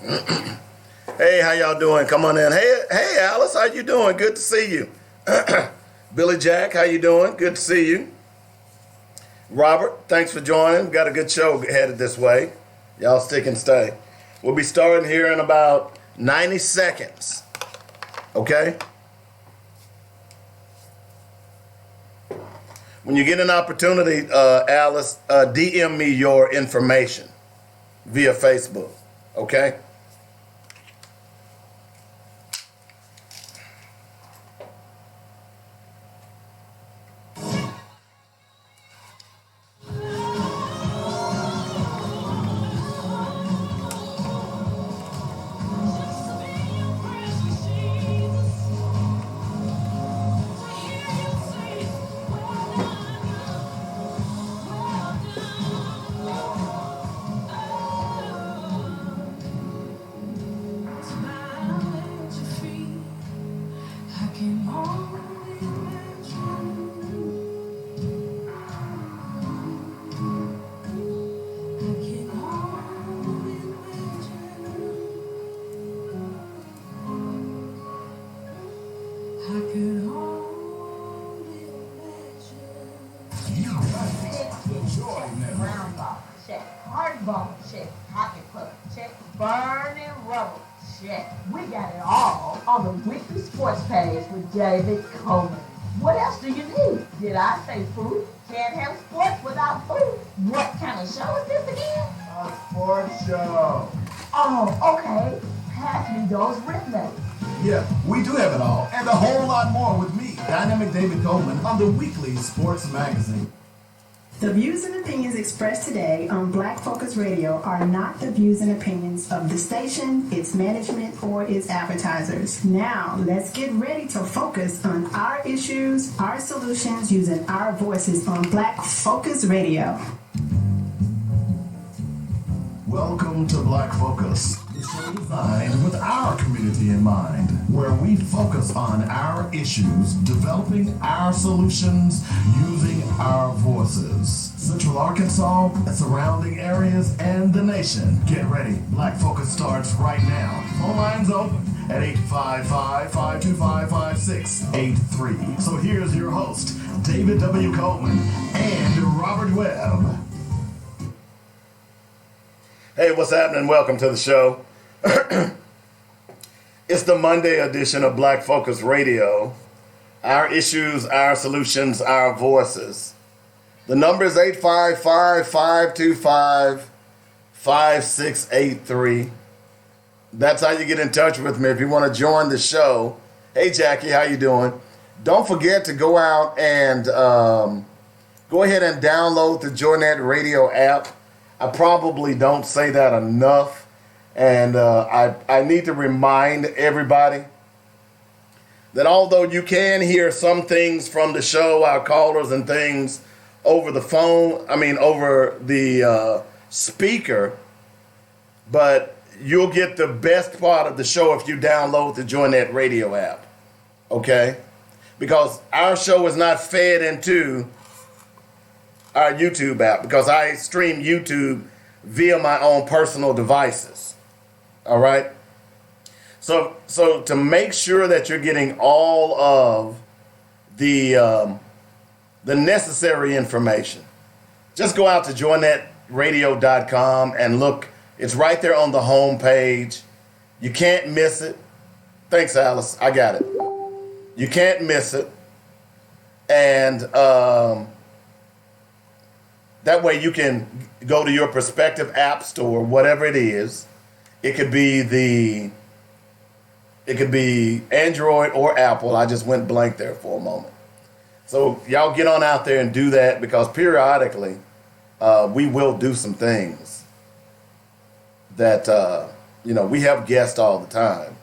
Hey, how y'all doing? Come on in. Hey, Alice, how you doing? Good to see you. Billy Jack, how you doing? Good to see you. Robert, thanks for joining. Got a good show headed this way. Y'all stick and stay. We'll be starting here in about 90 seconds. Okay? When you get an opportunity, Alice, DM me your information via Facebook. Okay? David Coleman. What else do you need? Did I say food? Can't have sports without food. What kind of show is this again? A sports show. Oh, okay. Pass me those rhythms. Yeah, we do have it all, and a whole lot more with me, Dynamic David Coleman, on the weekly sports magazine. The views and opinions expressed today on Black Focus Radio are not the views and opinions of the station, its management, or its advertisers. Now, let's get ready to focus on our issues, our solutions, using our voices on Black Focus Radio. Welcome to Black Focus, the show designed with our community in mind, where we focus on our issues, developing our solutions, using our voices. Central Arkansas, surrounding areas, and the nation. Get ready. Black Focus starts right now. Phone lines open at 855-525-5683. So here's your host, David W. Coleman and Robert Webb. Hey, what's happening? Welcome to the show. It's the Monday edition of Black Focus Radio. Our issues, our solutions, our voices. The number is 855-525-5683. That's how you get in touch with me if you want to join the show. Hey, Jackie, how you doing? Don't forget to go out and go ahead and download the Joynet Radio app. I probably don't say that enough, and I need to remind everybody that although you can hear some things from the show, our callers and things, over the phone, over the speaker, but you'll get the best part of the show if you download the Joynet Radio app, okay? Because our show is not fed into our YouTube app, because I stream YouTube via my own personal devices. All right. So to make sure that you're getting all of the necessary information, just go out to joynetradio.com and look. It's right there on the home page. You can't miss it. Thanks, Alice. I got it. You can't miss it. And that way you can go to your prospective app store, whatever it is. It could be Android or Apple. I just went blank there for a moment. So y'all get on out there and do that, because periodically we will do some things that, we have guests all the time.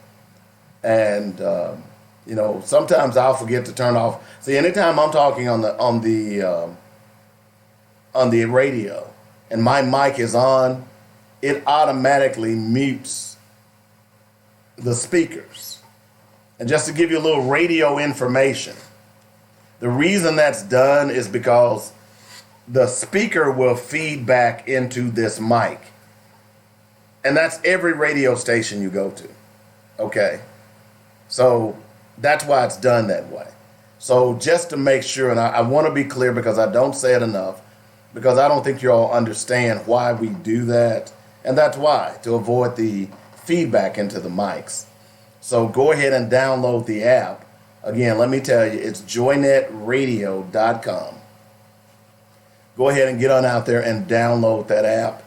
And, sometimes I'll forget to turn off. See, anytime I'm talking on the radio and my mic is on, it automatically mutes the speakers. And just to give you a little radio information, the reason that's done is because the speaker will feed back into this mic. And that's every radio station you go to. Okay. So that's why it's done that way. So just to make sure, and I want to be clear because I don't say it enough, because I don't think you all understand why we do that. And that's why, to avoid the feedback into the mics. So go ahead and download the app. Again, let me tell you, it's joynetradio.com. Go ahead and get on out there and download that app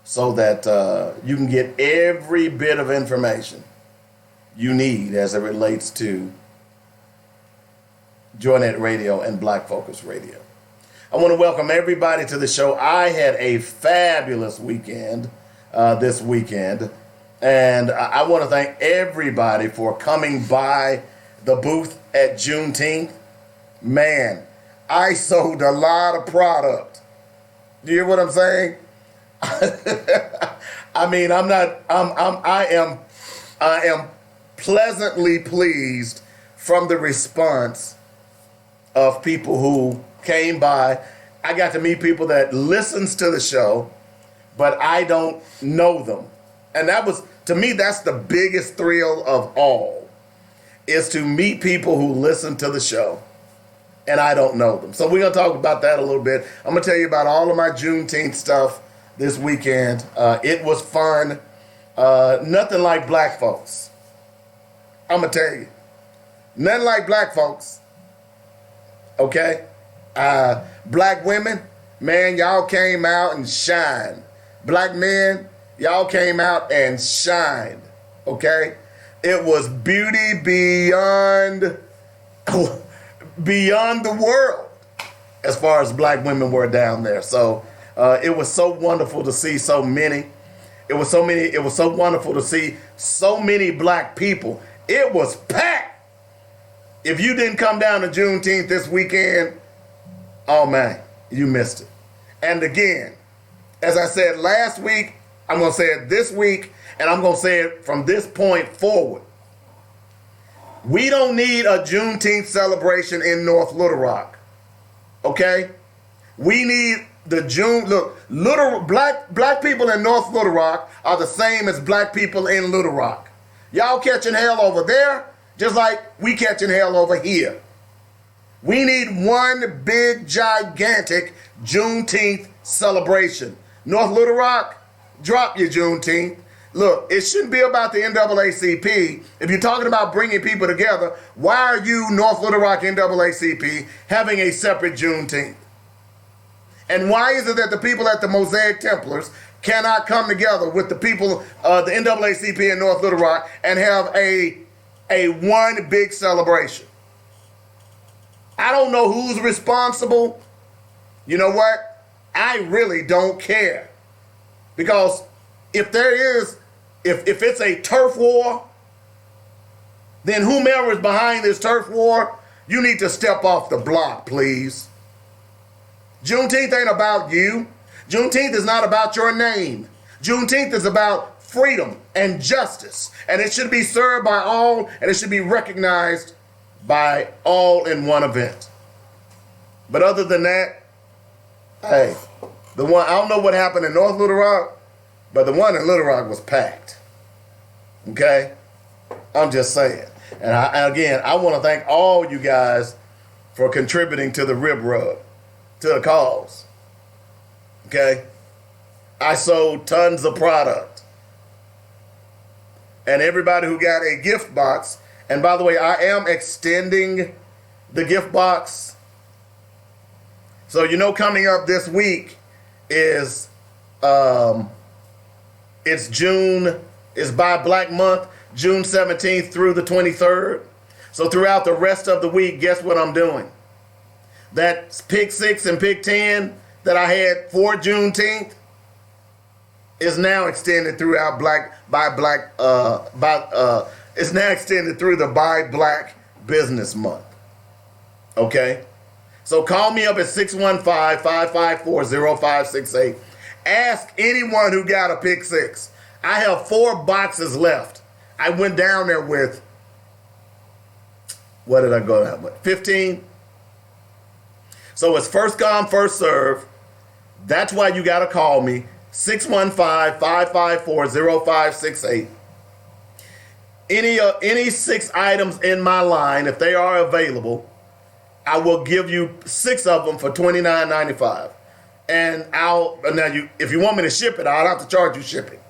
so that you can get every bit of information you need as it relates to Joynet Radio and Black Focus Radio. I want to welcome everybody to the show. I had a fabulous weekend this weekend, and I want to thank everybody for coming by the booth at Juneteenth. Man, I sold a lot of product. Do you hear what I'm saying? I mean, I am pleasantly pleased from the response of people who came by. I got to meet people that listens to the show, but I don't know them. And that was, to me, that's the biggest thrill of all, is to meet people who listen to the show and I don't know them. So we're going to talk about that a little bit. I'm going to tell you about all of my Juneteenth stuff this weekend. It was fun. Nothing like black folks. I'm going to tell you. Nothing like black folks. Okay? Black women, man, y'all came out and shined. Black men, y'all came out and shined. Okay? It was beauty beyond the world as far as black women were down there. So it was so wonderful to see so many. It was so wonderful to see so many black people. It was packed. If you didn't come down to Juneteenth this weekend, oh man, you missed it. And again, as I said last week, I'm going to say it this week, and I'm going to say it from this point forward. We don't need a Juneteenth celebration in North Little Rock. Okay? We need the black people in North Little Rock are the same as black people in Little Rock. Y'all catching hell over there just like we catching hell over here. We need one big, gigantic Juneteenth celebration. North Little Rock, drop your Juneteenth. Look, it shouldn't be about the NAACP. If you're talking about bringing people together, why are you, North Little Rock NAACP, having a separate Juneteenth? And why is it that the people at the Mosaic Templars cannot come together with the people, the NAACP in North Little Rock, and have a one big celebration? I don't know who's responsible. You know what? I really don't care. Because if it's a turf war, then whomever is behind this turf war, you need to step off the block, please. Juneteenth ain't about you. Juneteenth is not about your name. Juneteenth is about freedom and justice. And it should be served by all, and it should be recognized by all in one event. But other than that, hey, I don't know what happened in North Little Rock, but the one in Little Rock was packed. Okay? I'm just saying. And again, I want to thank all you guys for contributing to the Rubb, to the cause. Okay? I sold tons of product. And everybody who got a gift box, and by the way, I am extending the gift box. So, coming up this week is, it's by Black Month, June 17th through the 23rd. So throughout the rest of the week, guess what I'm doing? That pick 6 and pick 10 that I had for Juneteenth is now extended throughout it's now extended through the Buy Black Business Month. Okay? So call me up at 615-554-0568. Ask anyone who got a pick 6. I have 4 boxes left. I went down there with, what did I go down with? 15. So it's first come, first serve. That's why you got to call me. 615-554-0568. Any 6 items in my line, if they are available, I will give you 6 of them for $29.95. And if you want me to ship it, I'll have to charge you shipping.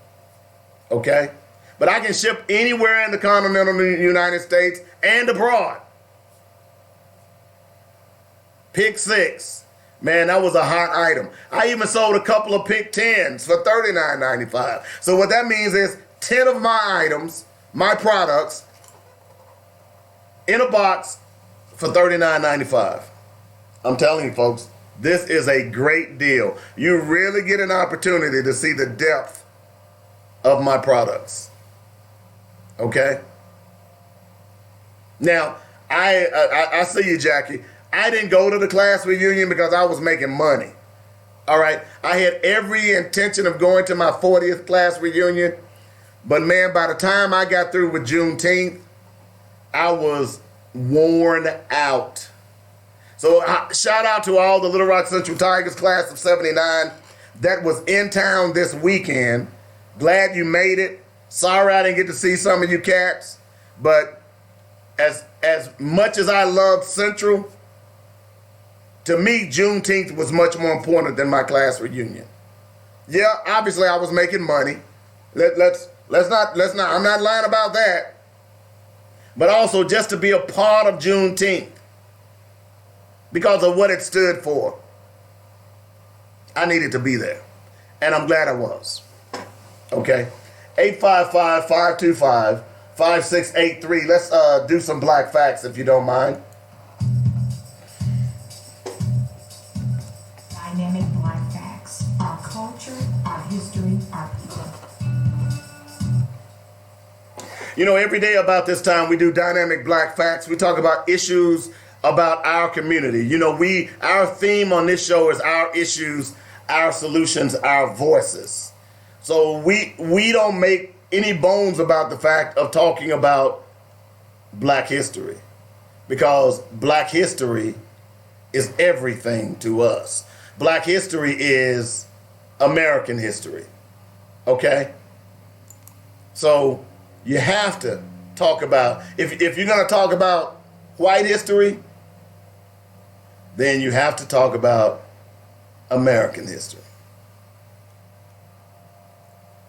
Okay? But I can ship anywhere in the continental United States and abroad. Pick 6. Man, that was a hot item. I even sold a couple of pick 10s for $39.95. So what that means is 10 of my items, my products, in a box for $39.95. I'm telling you, folks, this is a great deal. You really get an opportunity to see the depth of my products. Okay? Now, I see you, Jackie. I didn't go to the class reunion because I was making money. All right? I had every intention of going to my 40th class reunion. But man, by the time I got through with Juneteenth, I was worn out. So shout out to all the Little Rock Central Tigers class of 79 that was in town this weekend. Glad you made it. Sorry I didn't get to see some of you cats. But as much as I loved Central, to me, Juneteenth was much more important than my class reunion. Yeah, obviously I was making money. Let's not, I'm not lying about that. But also just to be a part of Juneteenth because of what it stood for. I needed to be there. And I'm glad I was. Okay. 855-525-5683. Let's do some black facts if you don't mind. Dynamic black facts. Our culture, our history, our people. You know, every day about this time we do dynamic black facts. We talk about issues about our community. You know, our theme on this show is our issues, our solutions, our voices. So we don't make any bones about the fact of talking about black history, because black history is everything to us. Black history is American history. Okay? So you have to talk about, if you're going to talk about white history, then you have to talk about American history.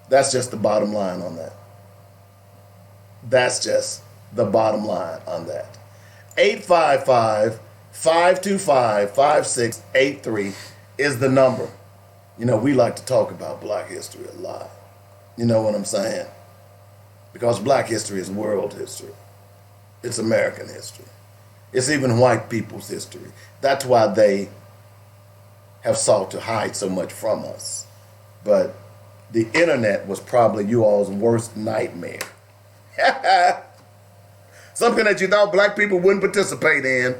That's just the bottom line on that. That's just the bottom line on that. 855-525-5683 is the number. You know, we like to talk about black history a lot. You know what I'm saying? Because black history is world history. It's American history. It's even white people's history. That's why they have sought to hide so much from us. But the internet was probably you all's worst nightmare. Something that you thought black people wouldn't participate in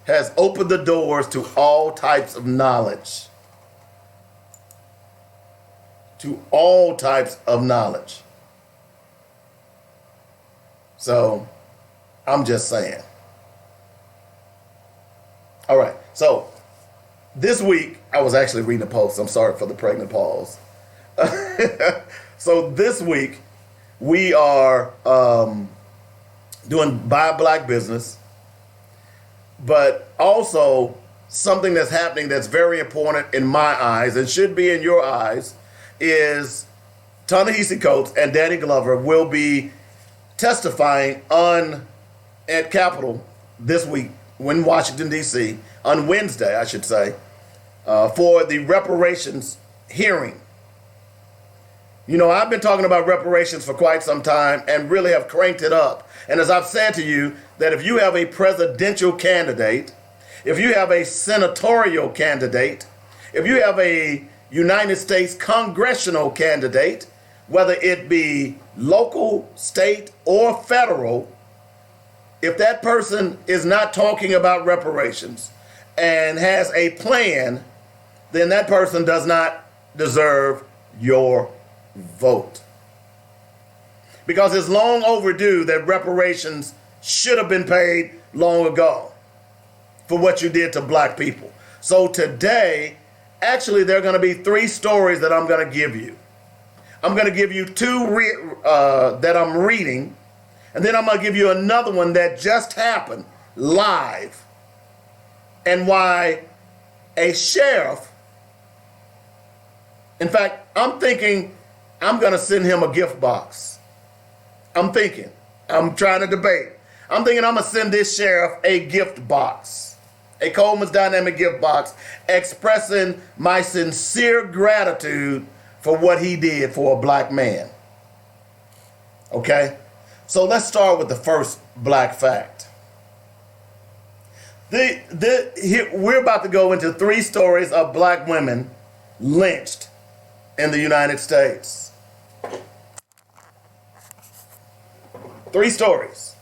has opened the doors to all types of knowledge. To all types of knowledge. So, I'm just saying. All right, so this week, I was actually reading a post. I'm sorry for the pregnant pause. So this week, we are doing Buy Black Business, but also something that's happening that's very important in my eyes and should be in your eyes is Ta-Nehisi Coates and Danny Glover will be testifying at Capitol this week in Washington, D.C., on Wednesday, I should say, for the reparations hearing. You know, I've been talking about reparations for quite some time and really have cranked it up. And as I've said to you, that if you have a presidential candidate, if you have a senatorial candidate, if you have a United States congressional candidate, whether it be local, state, or federal, if that person is not talking about reparations and has a plan, then that person does not deserve your vote. Because it's long overdue that reparations should have been paid long ago for what you did to black people. So today, Actually, there are going to be 3 stories that I'm going to give you. I'm going to give you 2 that I'm reading, and then I'm going to give you another one that just happened live, and why a sheriff, in fact, I'm thinking I'm going to send him a gift box. I'm trying to debate. I'm thinking I'm going to send this sheriff a gift box, a Coleman's Dynamic gift box, expressing my sincere gratitude for what he did for a black man. Okay? So let's start with the first black fact. We're about to go into 3 stories of black women lynched in the United States. 3 stories.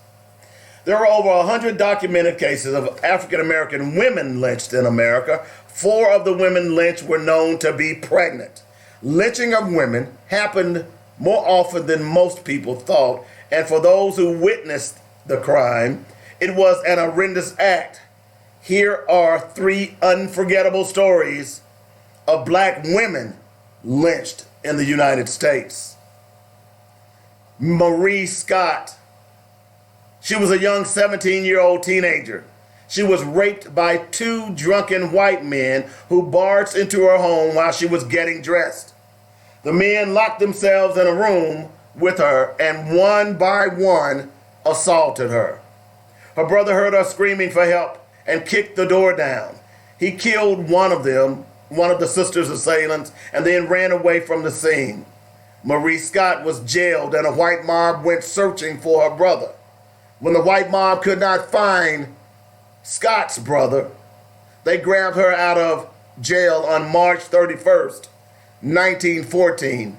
There are over 100 documented cases of African American women lynched in America. 4 of the women lynched were known to be pregnant. Lynching of women happened more often than most people thought, and for those who witnessed the crime, it was an horrendous act. Here are 3 unforgettable stories of black women lynched in the United States. Marie Scott. She was a young 17-year-old teenager. She was raped by 2 drunken white men who barged into her home while she was getting dressed. The men locked themselves in a room with her and one by one assaulted her. Her brother heard her screaming for help and kicked the door down. He killed one of the sister's assailants, and then ran away from the scene. Marie Scott was jailed and a white mob went searching for her brother. When the white mob could not find Scott's brother, they grabbed her out of jail on March 31st, 1914,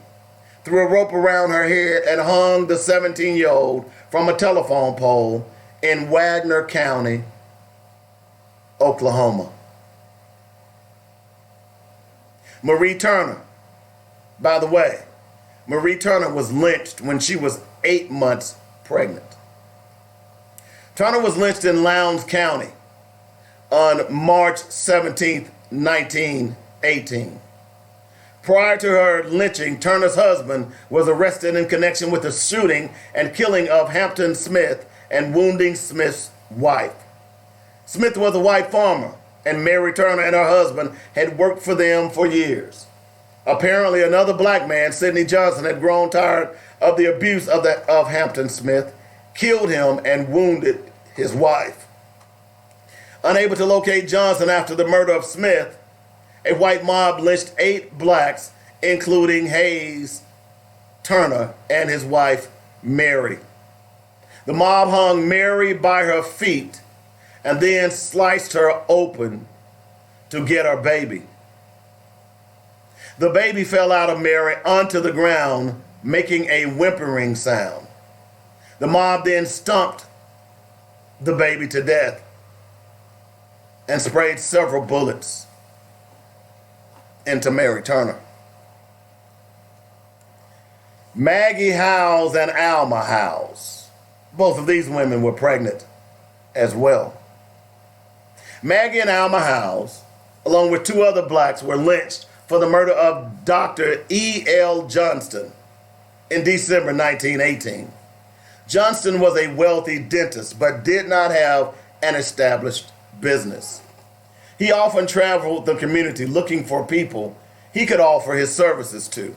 threw a rope around her head and hung the 17-year-old from a telephone pole in Wake County, Oklahoma. Marie Turner, by the way, Marie Turner was lynched when she was 8 months pregnant. Turner was lynched in Lowndes County on March 17, 1918. Prior to her lynching, Turner's husband was arrested in connection with the shooting and killing of Hampton Smith and wounding Smith's wife. Smith was a white farmer, and Mary Turner and her husband had worked for them for years. Apparently, another black man, Sidney Johnson, had grown tired of the abuse of Hampton Smith, killed him, and wounded his wife. Unable to locate Johnson after the murder of Smith, a white mob lynched 8 blacks, including Hayes Turner and his wife, Mary. The mob hung Mary by her feet and then sliced her open to get her baby. The baby fell out of Mary onto the ground, making a whimpering sound. The mob then stomped the baby to death and sprayed several bullets into Mary Turner. Maggie Howes and Alma Howes. Both of these women were pregnant as well. Maggie and Alma Howes, along with 2 other blacks, were lynched for the murder of Dr. E.L. Johnston in December 1918. Johnston was a wealthy dentist, but did not have an established business. He often traveled the community looking for people he could offer his services to.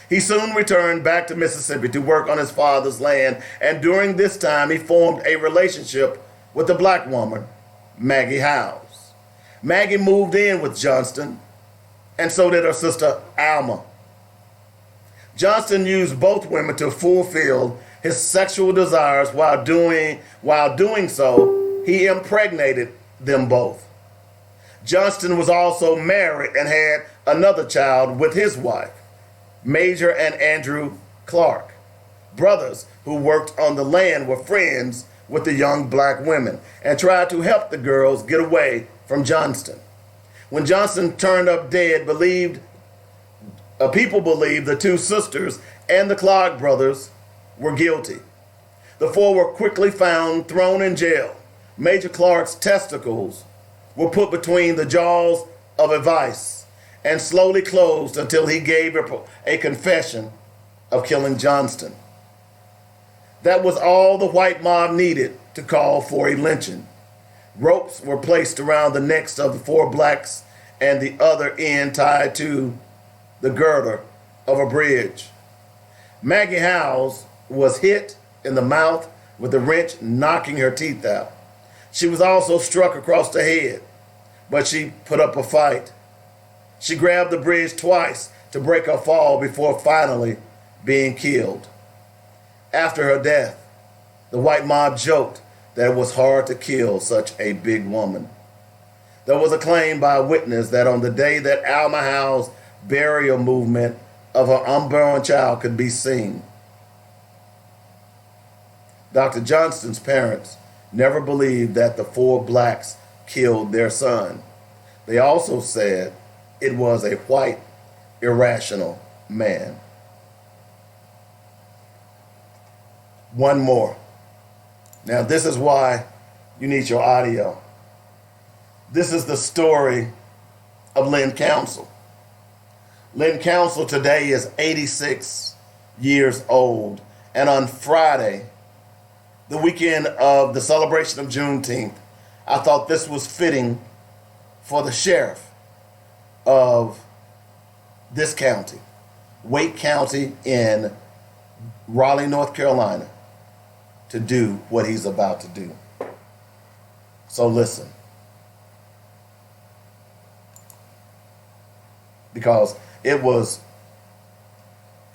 He soon returned back to Mississippi to work on his father's land, and during this time he formed a relationship with a black woman, Maggie Howes. Maggie moved in with Johnston, and so did her sister Alma. Johnston used both women to fulfill his sexual desires. While doing so, he impregnated them both. Johnston was also married and had another child with his wife, Major and Andrew Clark. Brothers who worked on the land were friends with the young black women and tried to help the girls get away from Johnston. When Johnston turned up dead, people believed the 2 sisters and the Clark brothers were guilty. The 4 were quickly found, thrown in jail. Major Clark's testicles were put between the jaws of advice and slowly closed until he gave a confession of killing Johnston. That was all the white mob needed to call for a lynching. Ropes were placed around the necks of the 4 blacks and the other end tied to the girder of a bridge. Maggie Howes was hit in the mouth with a wrench, knocking her teeth out. She was also struck across the head, but she put up a fight. She grabbed the bridge twice to break her fall before finally being killed. After her death, the white mob joked that it was hard to kill such a big woman. There was a claim by a witness that on the day that Alma Howe's burial movement of her unborn child could be seen, Dr. Johnston's parents never believed that the 4 blacks killed their son. They also said it was a white, irrational man. One more. Now, this is why you need your audio. This is the story of Lynn Council. Lynn Council today is 86 years old. And on Friday, the weekend of the celebration of Juneteenth, I thought this was fitting for the sheriff of this county, Wake County in Raleigh, North Carolina, to do what he's about to do. So listen. Because it was,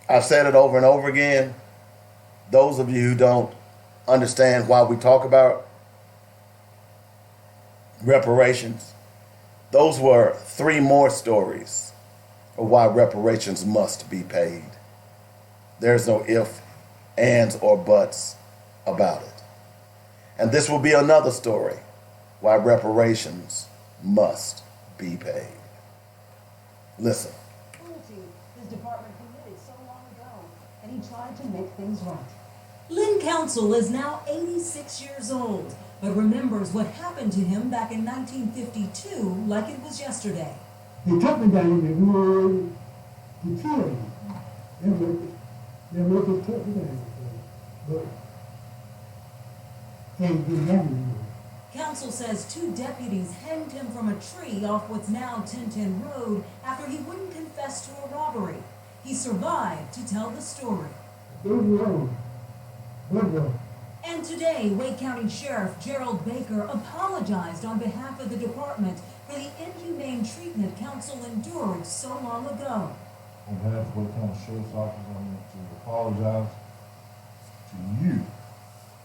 I've said it over and over again, those of you who don't understand why we talk about reparations, those were 3 more stories of why reparations must be paid. There's no ifs, ands, or buts about it. And this will be another story why reparations must be paid. Listen. Cruelty his department committed so long ago, and he tried to make things right. Lynn Council is now 86 years old, but remembers what happened to him back in 1952 like it was yesterday. They took me down in the wood to kill me. They looked took me down. But can't do that anymore. Council says 2 deputies hanged him from a tree off what's now 1010 Road after he wouldn't confess to a robbery. He survived to tell the story. And today, Wake County Sheriff Gerald Baker apologized on behalf of the department for the inhumane treatment Council endured so long ago. On behalf of Wake County Sheriff's Office, I want to apologize to you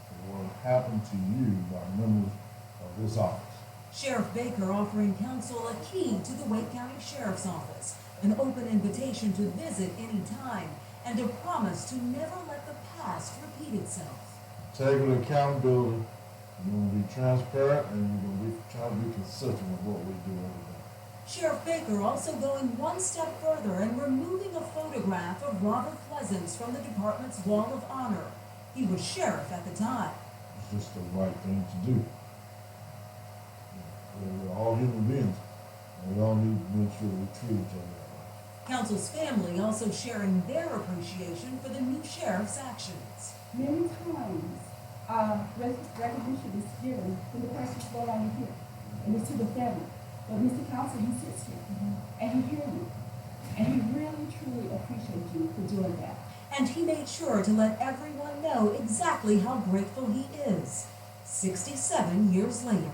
for what happened to you by members of this office. Sheriff Baker offering Council a key to the Wake County Sheriff's Office, an open invitation to visit any time, and a promise to never let the past repeat itself. Integrity, accountability, we're going to be transparent, and we're going to be trying to be consistent with what we do every day. Sheriff Baker also going one step further and removing a photograph of Robert Pleasance from the department's Wall of Honor. He was sheriff at the time. It's just the right thing to do. We're all human beings, and we all need to make sure we treat each other that way. Council's family also sharing their appreciation for the new sheriff's actions. Many times, recognition is given when the person's no longer here, and it's to the family. But Mr. Council, he sits here, and he hears you, and he really, truly appreciates you for doing that. And he made sure to let everyone know exactly how grateful he is, 67 years later.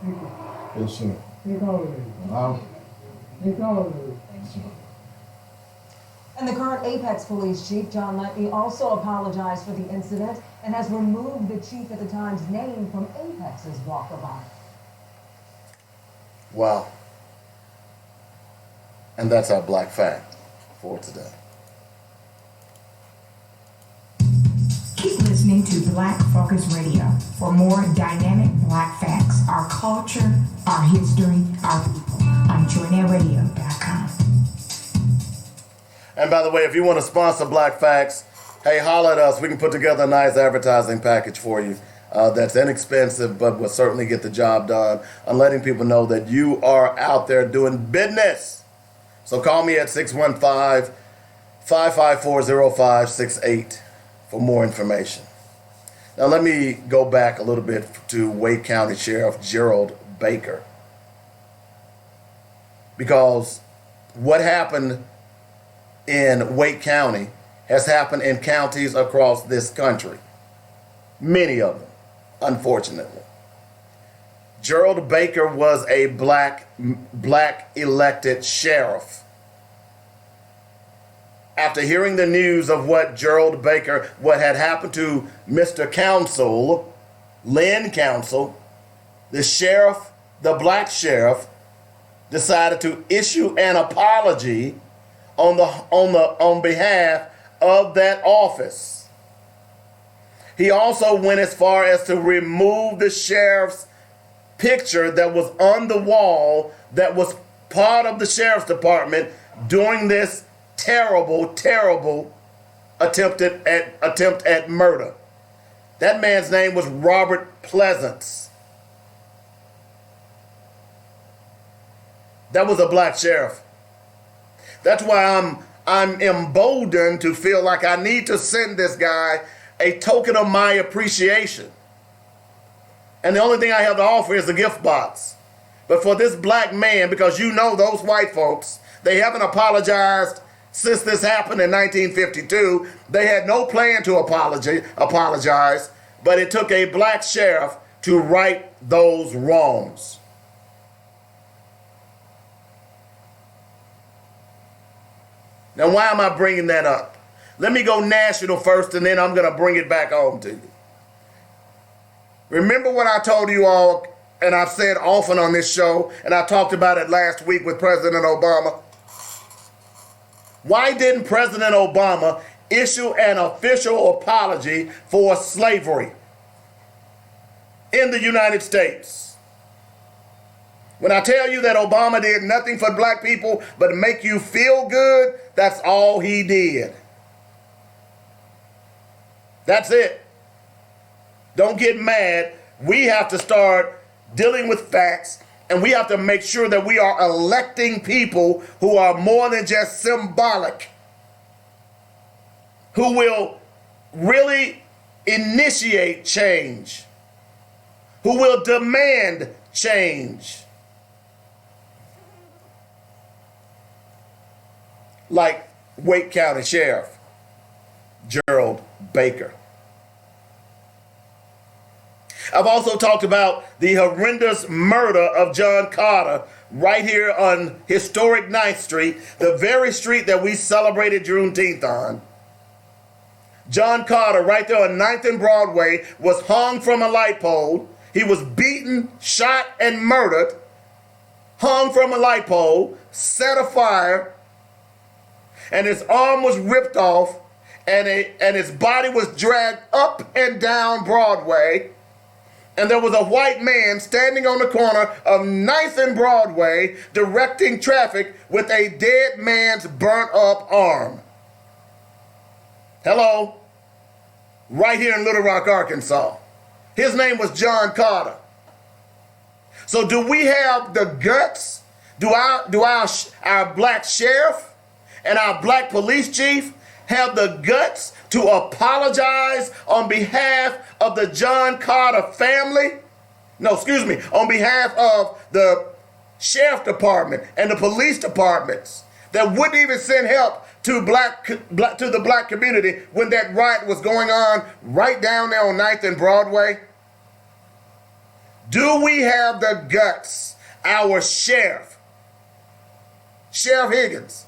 Thank you. Yes, sir. Thank all of you. Thank all of you. And the current Apex Police Chief, John Letney, also apologized for the incident and has removed the chief at the time's name from Apex's Walk of Honor. Wow. And that's our Black Fact for today. Keep listening to Black Focus Radio for more dynamic Black facts, our culture, our history, our people on joynetradio.com. And by the way, if you want to sponsor Black Facts, hey, holler at us. We can put together a nice advertising package for you. that's inexpensive, but will certainly get the job done on letting people know that you are out there doing business. So call me at 615-554-0568 for more information. Now let me go back a little bit to Wake County Sheriff Gerald Baker. Because what happened in Wake County has happened in counties across this country. Many of them, unfortunately. Gerald Baker was a black elected sheriff. After hearing the news of what had happened to Mr. Council, Lynn Council, the black sheriff, decided to issue an apology on behalf of that office. He also went as far as to remove the sheriff's picture that was on the wall that was part of the sheriff's department during this terrible attempt at murder. That man's name was Robert Pleasance. That was a black sheriff. That's why I'm emboldened to feel like I need to send this guy a token of my appreciation. And the only thing I have to offer is a gift box. But for this black man, because you know those white folks, they haven't apologized since this happened in 1952. They had no plan to apologize, but it took a black sheriff to right those wrongs. Now, why am I bringing that up? Let me go national first, and then I'm going to bring it back home to you. Remember what I told you all, and I've said often on this show, and I talked about it last week with President Obama. Why didn't President Obama issue an official apology for slavery in the United States? When I tell you that Obama did nothing for black people but make you feel good, that's all he did. That's it. Don't get mad. We have to start dealing with facts, and we have to make sure that we are electing people who are more than just symbolic, who will really initiate change, who will demand change. Like Wake County Sheriff Gerald Baker. I've also talked about the horrendous murder of John Carter right here on historic 9th Street, the very street that we celebrated Juneteenth on. John Carter, right there on 9th and Broadway, was hung from a light pole. He was beaten, shot, and murdered, hung from a light pole, set afire, and his arm was ripped off, and his body was dragged up and down Broadway. And there was a white man standing on the corner of 9th and Broadway directing traffic with a dead man's burnt up arm. Hello? Right here in Little Rock, Arkansas. His name was John Carter. So do we have the guts? Do our black sheriff and our black police chief have the guts to apologize on behalf of the John Carter family? No, excuse me, on behalf of the sheriff department and the police departments that wouldn't even send help to the black community when that riot was going on right down there on 9th and Broadway? Do we have the guts, our sheriff, Sheriff Higgins?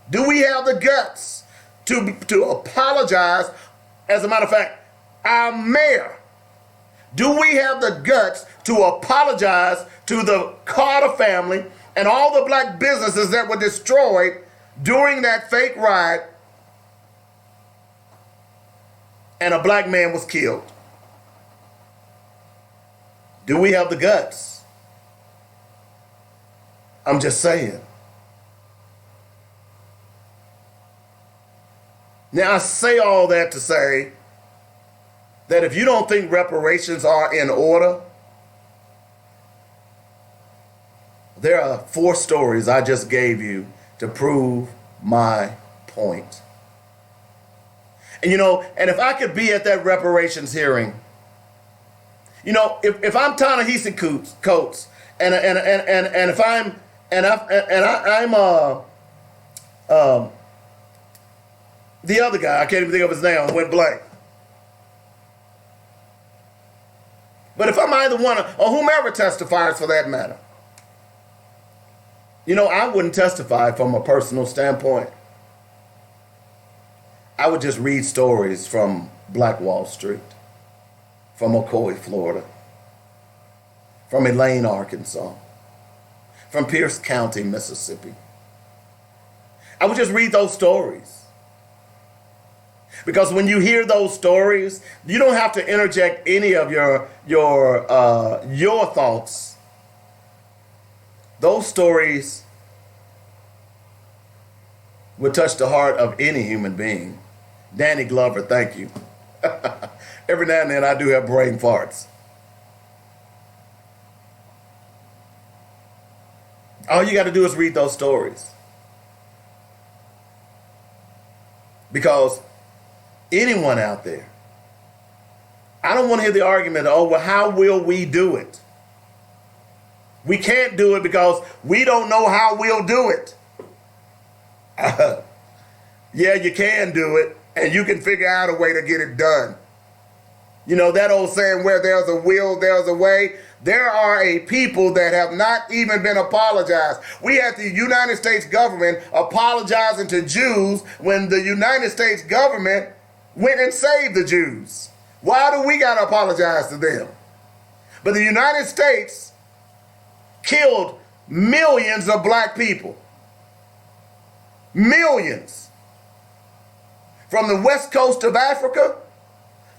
Do we have the guts to apologize? As a matter of fact, our mayor, do we have the guts to apologize to the Carter family and all the black businesses that were destroyed during that fake riot and a black man was killed? Do we have the guts? I'm just saying. Now, I say all that to say that if you don't think reparations are in order, there are 4 stories I just gave you to prove my point. And and if I could be at that reparations hearing, if I'm Ta-Nehisi Coates, and if I'm the other guy, I can't even think of his name, I went blank. But if I'm either one or whomever testifies for that matter, I wouldn't testify from a personal standpoint. I would just read stories from Black Wall Street, from Ocoee, Florida, from Elaine, Arkansas, from Pierce County, Mississippi. I would just read those stories. Because when you hear those stories, you don't have to interject any of your thoughts. Those stories would touch the heart of any human being. Danny Glover, thank you. Every now and then I do have brain farts. All you got to do is read those stories. Because anyone out there, I don't want to hear the argument, oh, well, how will we do it? We can't do it because we don't know how we'll do it. Yeah, you can do it, and you can figure out a way to get it done. That old saying, where there's a will, there's a way. There are a people that have not even been apologized. We had the United States government apologizing to Jews when the United States government went and saved the Jews. Why do we got to apologize to them? But the United States killed millions of black people. Millions. From the west coast of Africa,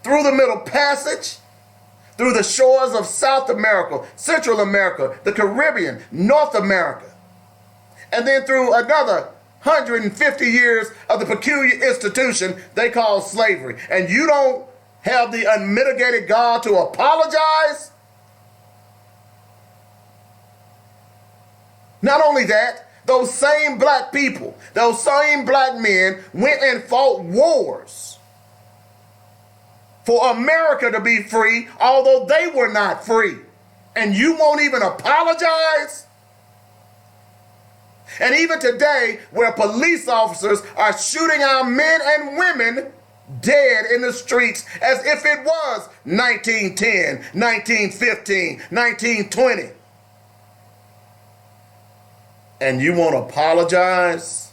through the Middle Passage, through the shores of South America, Central America, the Caribbean, North America, and then through another 150 years of the peculiar institution they call slavery. And you don't have the unmitigated gall to apologize? Not only that, those same black people, those same black men went and fought wars for America to be free, although they were not free. And you won't even apologize? And even today, where police officers are shooting our men and women dead in the streets as if it was 1910, 1915, 1920. And you won't apologize?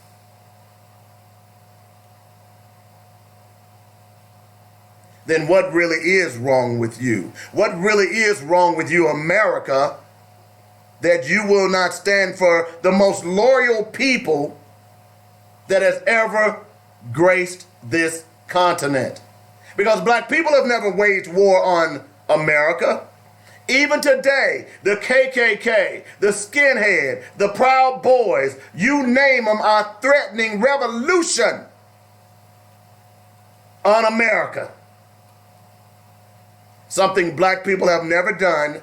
Then what really is wrong with you? What really is wrong with you, America, that you will not stand for the most loyal people that has ever graced this continent? Because black people have never waged war on America. Even today, the KKK, the skinhead, the Proud Boys, you name them, are threatening revolution on America. Something black people have never done,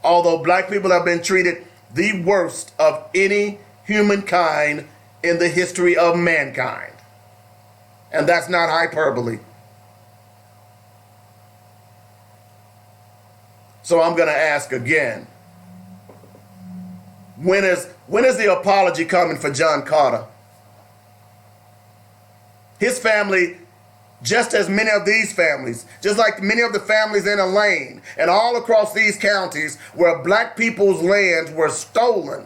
although black people have been treated the worst of any humankind in the history of mankind. And that's not hyperbole. So I'm going to ask again, when is the apology coming for John Carter? His family, just as many of these families, just like many of the families in Elaine and all across these counties where black people's lands were stolen,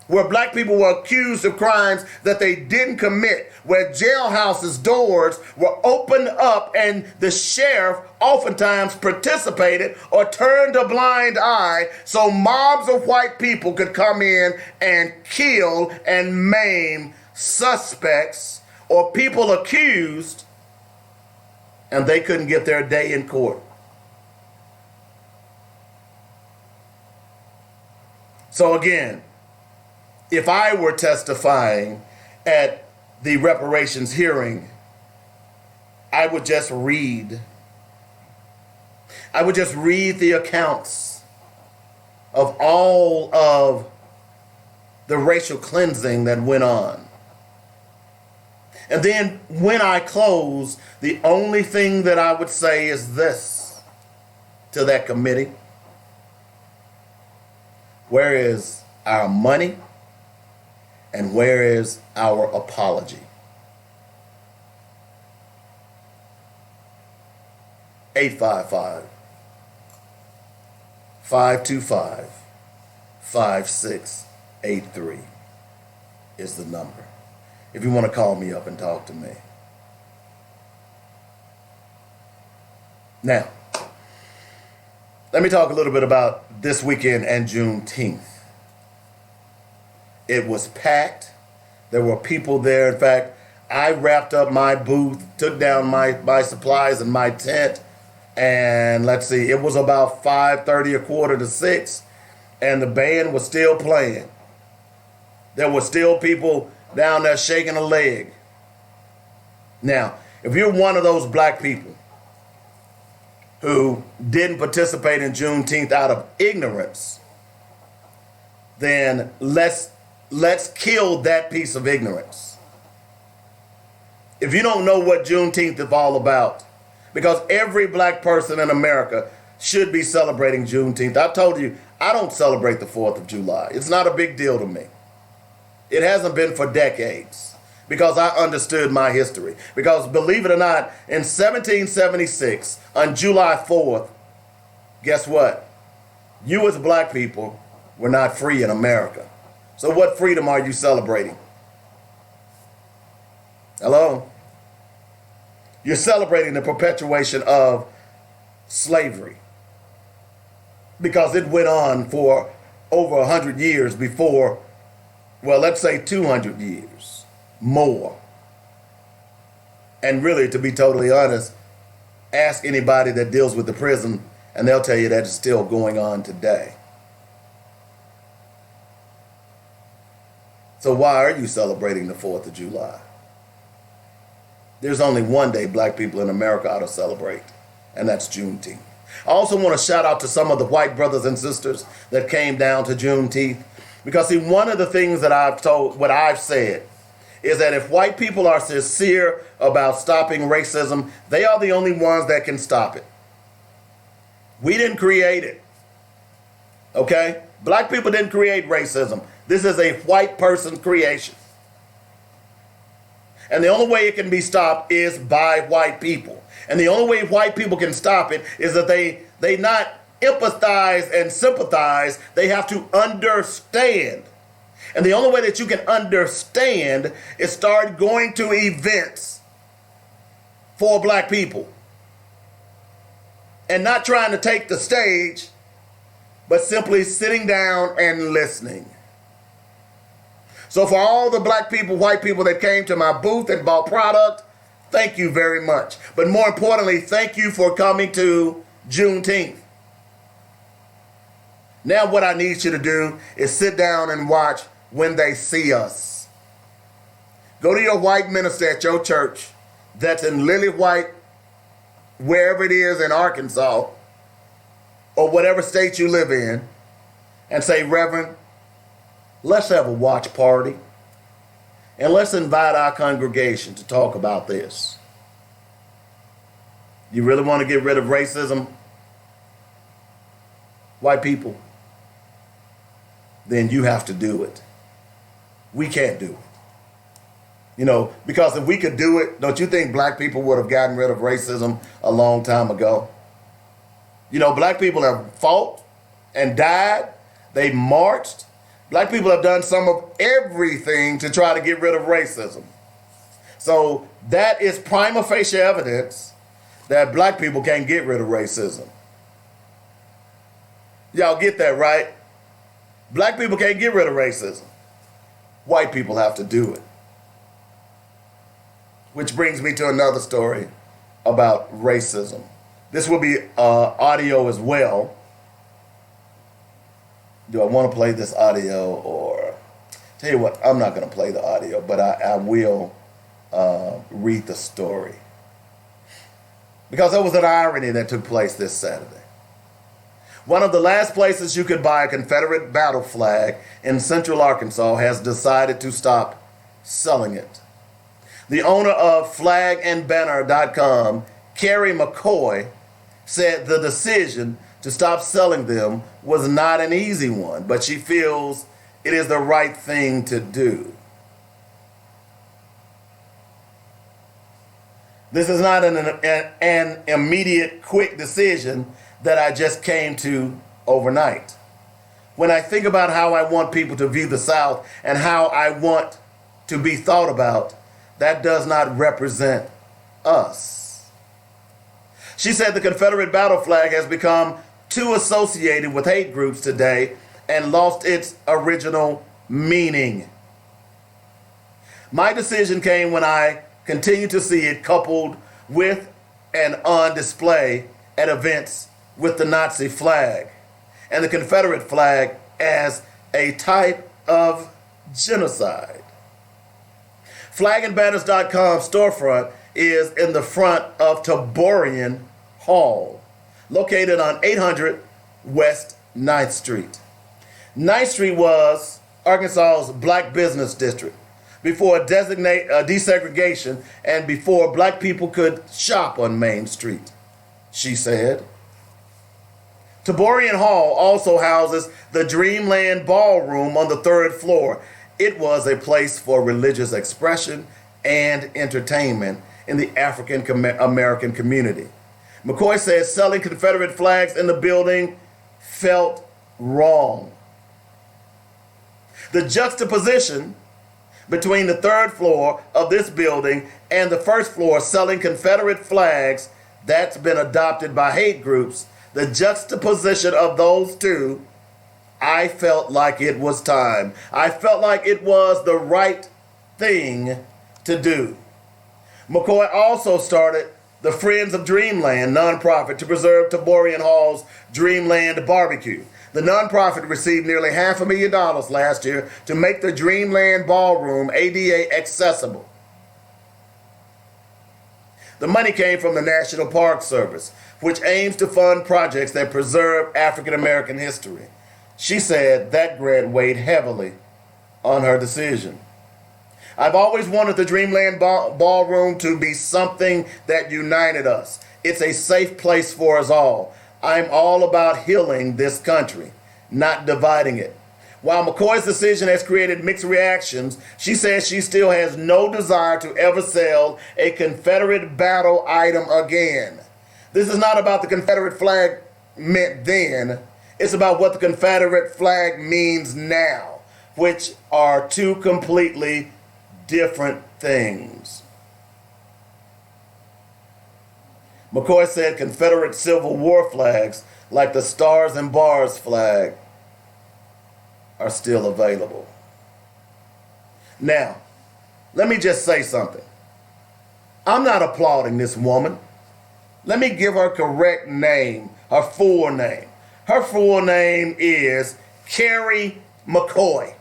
where black people were accused of crimes that they didn't commit, where jailhouses' doors were opened up and the sheriff oftentimes participated or turned a blind eye so mobs of white people could come in and kill and maim suspects or people accused, and they couldn't get their day in court. So again, if I were testifying at the reparations hearing, I would just read I would just read the accounts of all of the racial cleansing that went on. And then when I close, the only thing that I would say is this to that committee. Where is our money and where is our apology? 855-525-5683 is the number if you want to call me up and talk to me. Now, let me talk a little bit about this weekend and Juneteenth. It was packed. There were people there. In fact, I wrapped up my booth, took down my supplies and my tent, and let's see, it was about 5:30, a quarter to 6, and the band was still playing. There were still people down there shaking a leg. Now, if you're one of those black people who didn't participate in Juneteenth out of ignorance, then let's kill that piece of ignorance. If you don't know what Juneteenth is all about, because every black person in America should be celebrating Juneteenth. I told you, I don't celebrate the 4th of July. It's not a big deal to me. It hasn't been for decades because I understood my history. Because believe it or not, in 1776, on July 4th, guess what? You as black people were not free in America. So what freedom are you celebrating? Hello? You're celebrating the perpetuation of slavery because it went on for over 100 years before, well, let's say 200 years more. And really, to be totally honest, ask anybody that deals with the prison and they'll tell you that it's still going on today. So why are you celebrating the 4th of July? There's only one day black people in America ought to celebrate, and that's Juneteenth. I also want to shout out to some of the white brothers and sisters that came down to Juneteenth, because see, one of the things that I've said is that if white people are sincere about stopping racism, they are the only ones that can stop it. We didn't create it, okay? Black people didn't create racism. This is a white person's creation. And the only way it can be stopped is by white people. And the only way white people can stop it is that they not empathize and sympathize. They have to understand. And the only way that you can understand is start going to events for black people. And not trying to take the stage, but simply sitting down and listening. So for all the black people, white people that came to my booth and bought product, thank you very much. But more importantly, thank you for coming to Juneteenth. Now what I need you to do is sit down and watch When They See Us. Go to your white minister at your church that's in Lily White, wherever it is in Arkansas, or whatever state you live in, and say, Reverend, let's have a watch party, and let's invite our congregation to talk about this. You really want to get rid of racism, white people? Then you have to do it. We can't do it. You know, because if we could do it, don't you think black people would have gotten rid of racism a long time ago? You know, black people have fought and died. They marched. Black people have done some of everything to try to get rid of racism. So that is prima facie evidence that black people can't get rid of racism. Y'all get that, right? Black people can't get rid of racism. White people have to do it. Which brings me to another story about racism. This will be audio as well. Do I want to play this audio or... Tell you what, I'm not going to play the audio, but I will read the story. because there was an irony that took place this Saturday. One of the last places you could buy a Confederate battle flag in central Arkansas has decided to stop selling it. The owner of flagandbanner.com, Carrie McCoy, said the decision to stop selling them was not an easy one, but she feels it is the right thing to do. This is not an immediate, quick decision that I just came to overnight. When I think about how I want people to view the South and how I want to be thought about, that does not represent us. She said the Confederate battle flag has become too associated with hate groups today and lost its original meaning. My decision came when I continued to see it coupled with and on display at events with the Nazi flag and the Confederate flag as a type of genocide. Flagandbanners.com storefront is in the front of Taborian Hall, located on 800 West 9th Street. 9th Street was Arkansas's black business district before desegregation and before black people could shop on Main Street, she said. Taborian Hall also houses the Dreamland Ballroom on the 3rd floor. It was a place for religious expression and entertainment in the African American community. McCoy said selling Confederate flags in the building felt wrong. The juxtaposition between the 3rd floor of this building and the 1st floor selling Confederate flags that's been adopted by hate groups, the juxtaposition of those two, I felt like it was time. I felt like it was the right thing to do. McCoy also started the Friends of Dreamland nonprofit to preserve Taborian Hall's Dreamland Barbecue. The nonprofit received nearly $500,000 last year to make the Dreamland Ballroom ADA accessible. The money came from the National Park Service, which aims to fund projects that preserve African American history. She said that grant weighed heavily on her decision. I've always wanted the Dreamland Ballroom to be something that united us. It's a safe place for us all. I'm all about healing this country, not dividing it. While McCoy's decision has created mixed reactions, she says she still has no desire to ever sell a Confederate battle item again. This is not about the Confederate flag meant then. It's about what the Confederate flag means now, which are two completely different things. McCoy said Confederate Civil War flags, like the Stars and Bars flag, are still available. Now, let me just say something. I'm not applauding this woman. Let me give her correct name, her full name. Her full name is Carrie McCoy.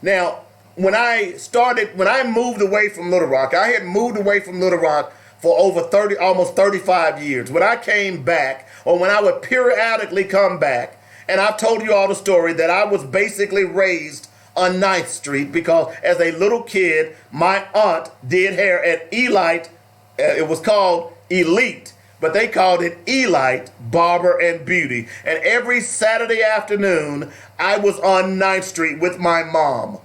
Now, when I moved away from Little Rock, I had moved away from Little Rock for almost 35 years. When I came back, or when I would periodically come back, and I've told you all the story that I was basically raised on 9th Street because as a little kid, my aunt did hair at Elite. It was called Elite, but they called it Elite Barber and Beauty. And every Saturday afternoon, I was on 9th Street with my mom.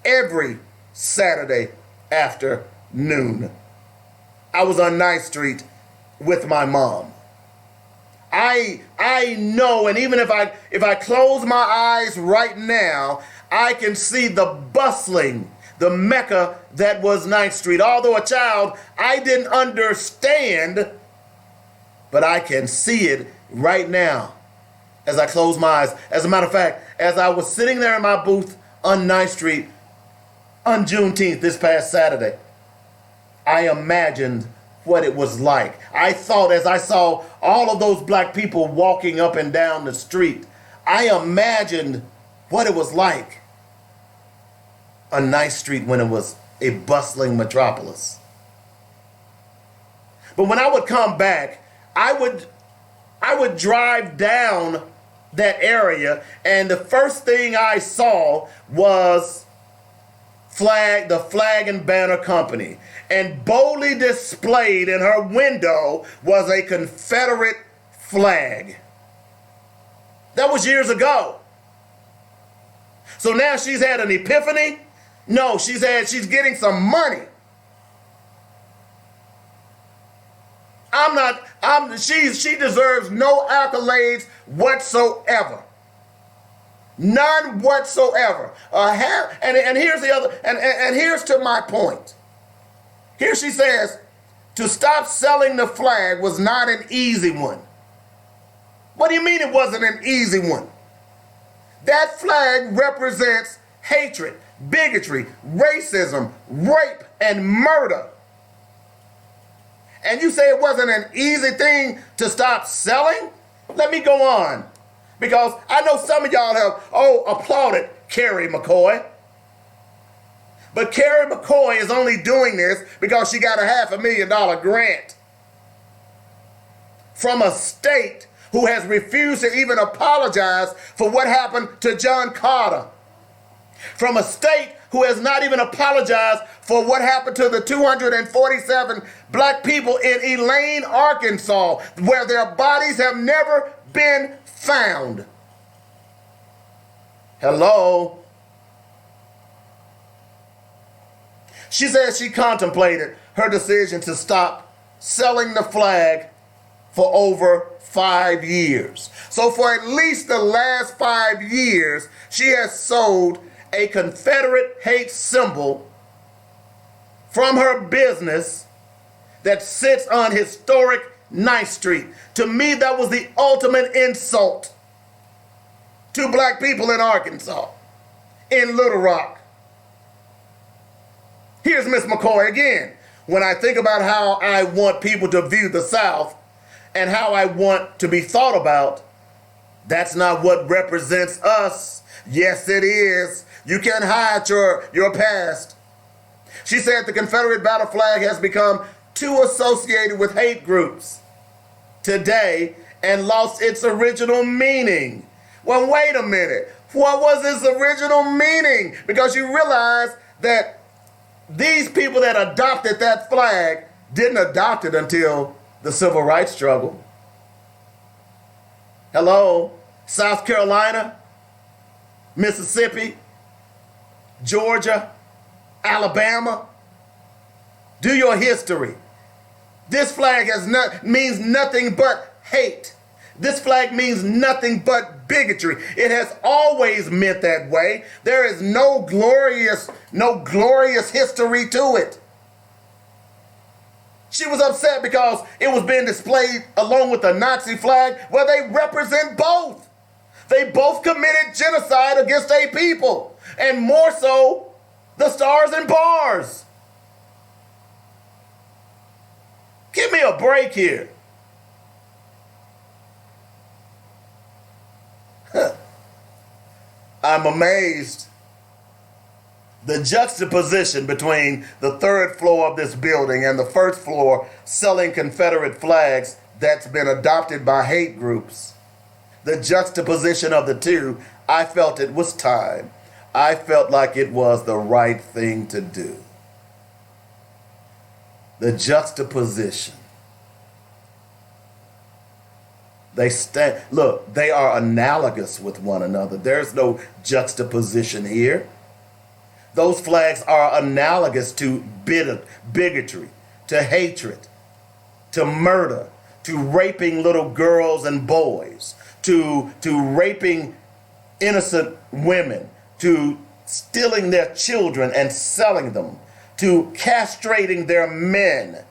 Every Saturday afternoon, I was on 9th Street with my mom. I know, and even if I close my eyes right now, I can see the bustling, the mecca that was 9th Street. Although a child, I didn't understand, but I can see it right now as I close my eyes. As a matter of fact, as I was sitting there in my booth on 9th Street on Juneteenth this past Saturday, I imagined what it was like. I thought, as I saw all of those black people walking up and down the street, I imagined what it was like on 9th Street when it was a bustling metropolis. But when I would come back, I would drive down that area, and the first thing I saw was the Flag and Banner Company. And boldly displayed in her window was a Confederate flag. That was years ago. So now she's had an epiphany? No, she's getting some money. She deserves no accolades whatsoever. None whatsoever. And here's the other, and here's to my point. Here she says, to stop selling the flag was not an easy one. What do you mean it wasn't an easy one? That flag represents hatred, bigotry, racism, rape, and murder. And you say it wasn't an easy thing to stop selling? Let me go on. Because I know some of y'all have, applauded Carrie McCoy. But Carrie McCoy is only doing this because she got a $500,000 grant from a state who has refused to even apologize for what happened to John Carter. From a state who has not even apologized for what happened to the 247 black people in Elaine, Arkansas, where their bodies have never been found. Hello? She says she contemplated her decision to stop selling the flag for over 5 years. So for at least the last 5 years, she has sold a Confederate hate symbol from her business that sits on historic 9th Street. To me, that was the ultimate insult to black people in Arkansas, in Little Rock. Here's Miss McCoy again. When I think about how I want people to view the South and how I want to be thought about, that's not what represents us. Yes, it is. You can't hide your past. She said the Confederate battle flag has become too associated with hate groups today and lost its original meaning. Well, wait a minute. What was its original meaning? Because you realize that these people that adopted that flag didn't adopt it until the civil rights struggle. Hello? South Carolina, Mississippi, Georgia, Alabama. Do your history. This flag means nothing but hate. This flag means nothing but bigotry. It has always meant that way. There is no glorious history to it. She was upset because it was being displayed along with the Nazi flag, where they represent both. They both committed genocide against a people, and more so, the stars and bars. Give me a break here. I'm amazed. The juxtaposition between the third floor of this building and the first floor selling Confederate flags that's been adopted by hate groups. The juxtaposition of the two, I felt it was time. I felt like it was the right thing to do. The juxtaposition. They are analogous with one another. There's no juxtaposition here. Those flags are analogous to bigotry, to hatred, to murder, to raping little girls and boys, to raping innocent women, to stealing their children and selling them, to castrating their men.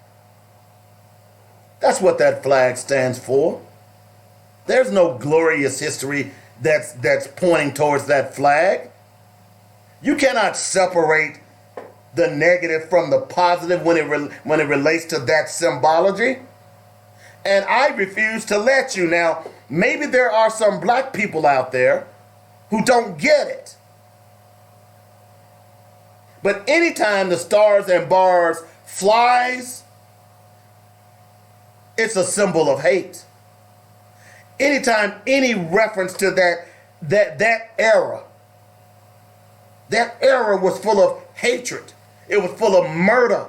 That's what that flag stands for. There's no glorious history that's pointing towards that flag. You cannot separate the negative from the positive when it relates to that symbology. And I refuse to let you. Now, maybe there are some black people out there who don't get it. But anytime the stars and bars flies, it's a symbol of hate. Anytime any reference to that era was full of hatred. It was full of murder.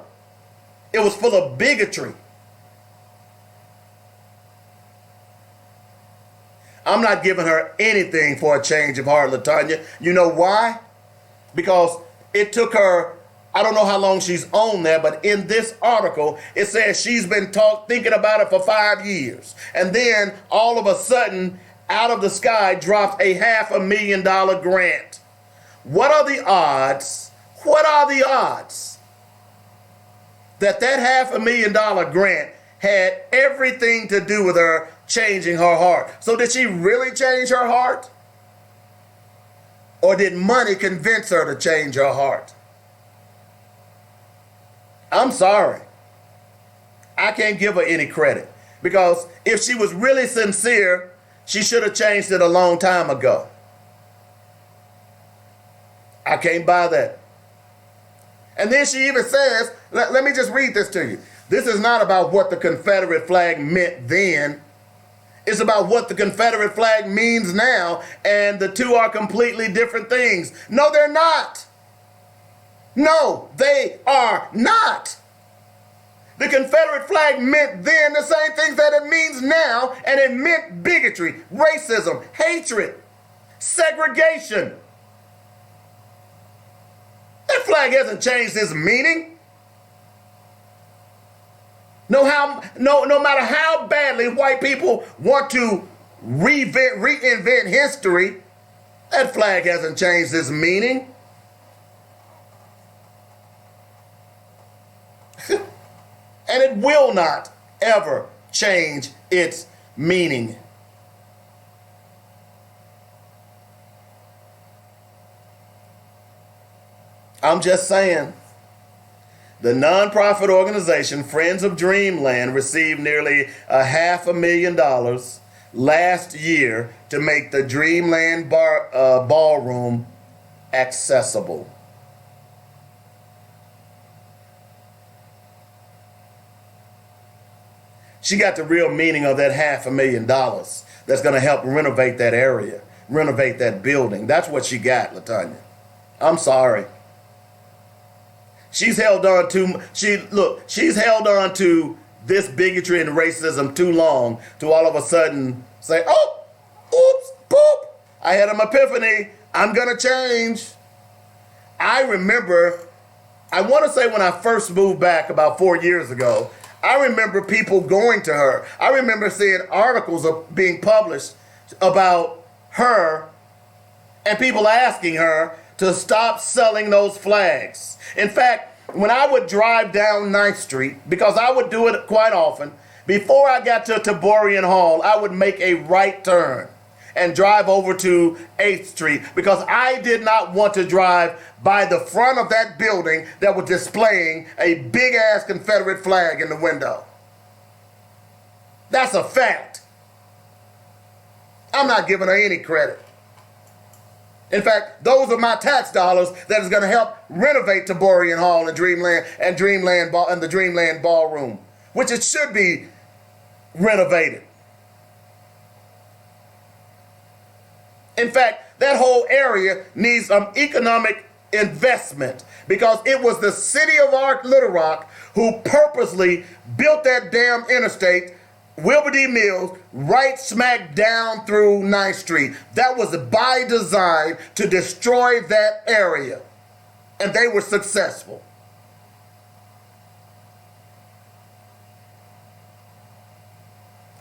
It was full of bigotry. I'm not giving her anything for a change of heart, LaTanya. You know why? Because it took her, I don't know how long she's on there, but in this article, it says she's been thinking about it for 5 years. And then all of a sudden, out of the sky drops a $500,000 grant. What are the odds? What are the odds that $500,000 grant had everything to do with her changing her heart? So did she really change her heart? Or did money convince her to change her heart? I'm sorry. I can't give her any credit, because if she was really sincere, she should have changed it a long time ago. I can't buy that. And then she even says, let me just read this to you. This is not about what the Confederate flag meant then. It's about what the Confederate flag means now, and the two are completely different things. No, they're not. No, they are not. The Confederate flag meant then the same things that it means now, and it meant bigotry, racism, hatred, segregation. That flag hasn't changed its meaning. No matter how badly white people want to reinvent history, that flag hasn't changed its meaning. And it will not ever change its meaning. I'm just saying. The nonprofit organization Friends of Dreamland received nearly $500,000 last year to make the Dreamland ballroom accessible. She got the real meaning of that $500,000 that's going to help renovate that area, renovate that building. That's what she got, LaTanya. I'm sorry. She's held on to this bigotry and racism too long to all of a sudden say, oh, oops, boop, I had an epiphany. I'm going to change. I remember, I want to say when I first moved back about 4 years ago, I remember people going to her. I remember seeing articles being published about her and people asking her to stop selling those flags. In fact, when I would drive down 9th Street, because I would do it quite often, before I got to Taborian Hall, I would make a right turn and drive over to 8th Street, because I did not want to drive by the front of that building that was displaying a big-ass Confederate flag in the window. That's a fact. I'm not giving her any credit. In fact, those are my tax dollars that is going to help renovate Taborian Hall and the Dreamland Ballroom, which it should be renovated. In fact, that whole area needs some economic investment, because it was the city of Little Rock who purposely built that damn interstate, Wilbur D. Mills, right smack down through 9th Street. That was by design to destroy that area, and they were successful.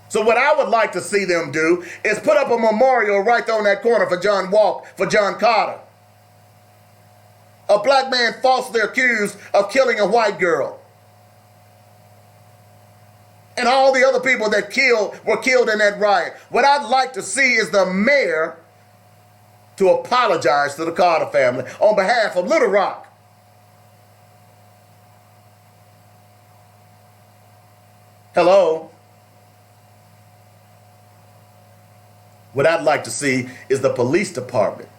So what I would like to see them do is put up a memorial right there on that corner for John Carter. A black man falsely accused of killing a white girl. And all the other people that were killed in that riot. What I'd like to see is the mayor to apologize to the Carter family on behalf of Little Rock. Hello? What I'd like to see is the police department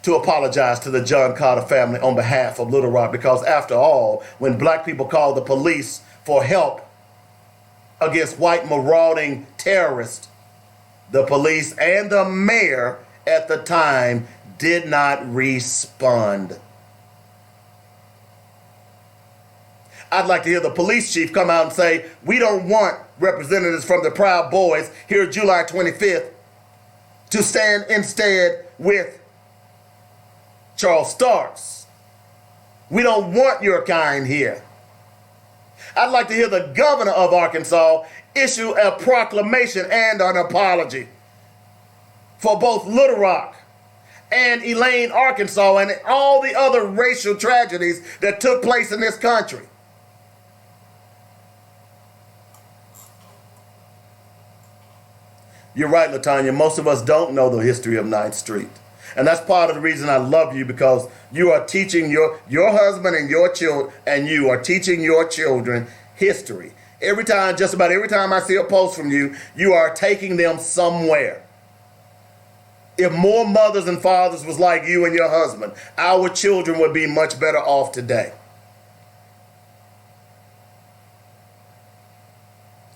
to apologize to the John Carter family on behalf of Little Rock, because after all, when black people call the police for help, against white marauding terrorists, the police and the mayor at the time did not respond. I'd like to hear the police chief come out and say, we don't want representatives from the Proud Boys here July 25th to stand instead with Charles Starks. We don't want your kind here. I'd like to hear the governor of Arkansas issue a proclamation and an apology for both Little Rock and Elaine, Arkansas, and all the other racial tragedies that took place in this country. You're right, LaTanya. Most of us don't know the history of 9th Street. And that's part of the reason I love you, because you are teaching your husband and your children, and you are teaching your children history. Just about every time I see a post from you, you are taking them somewhere. If more mothers and fathers was like you and your husband, our children would be much better off today.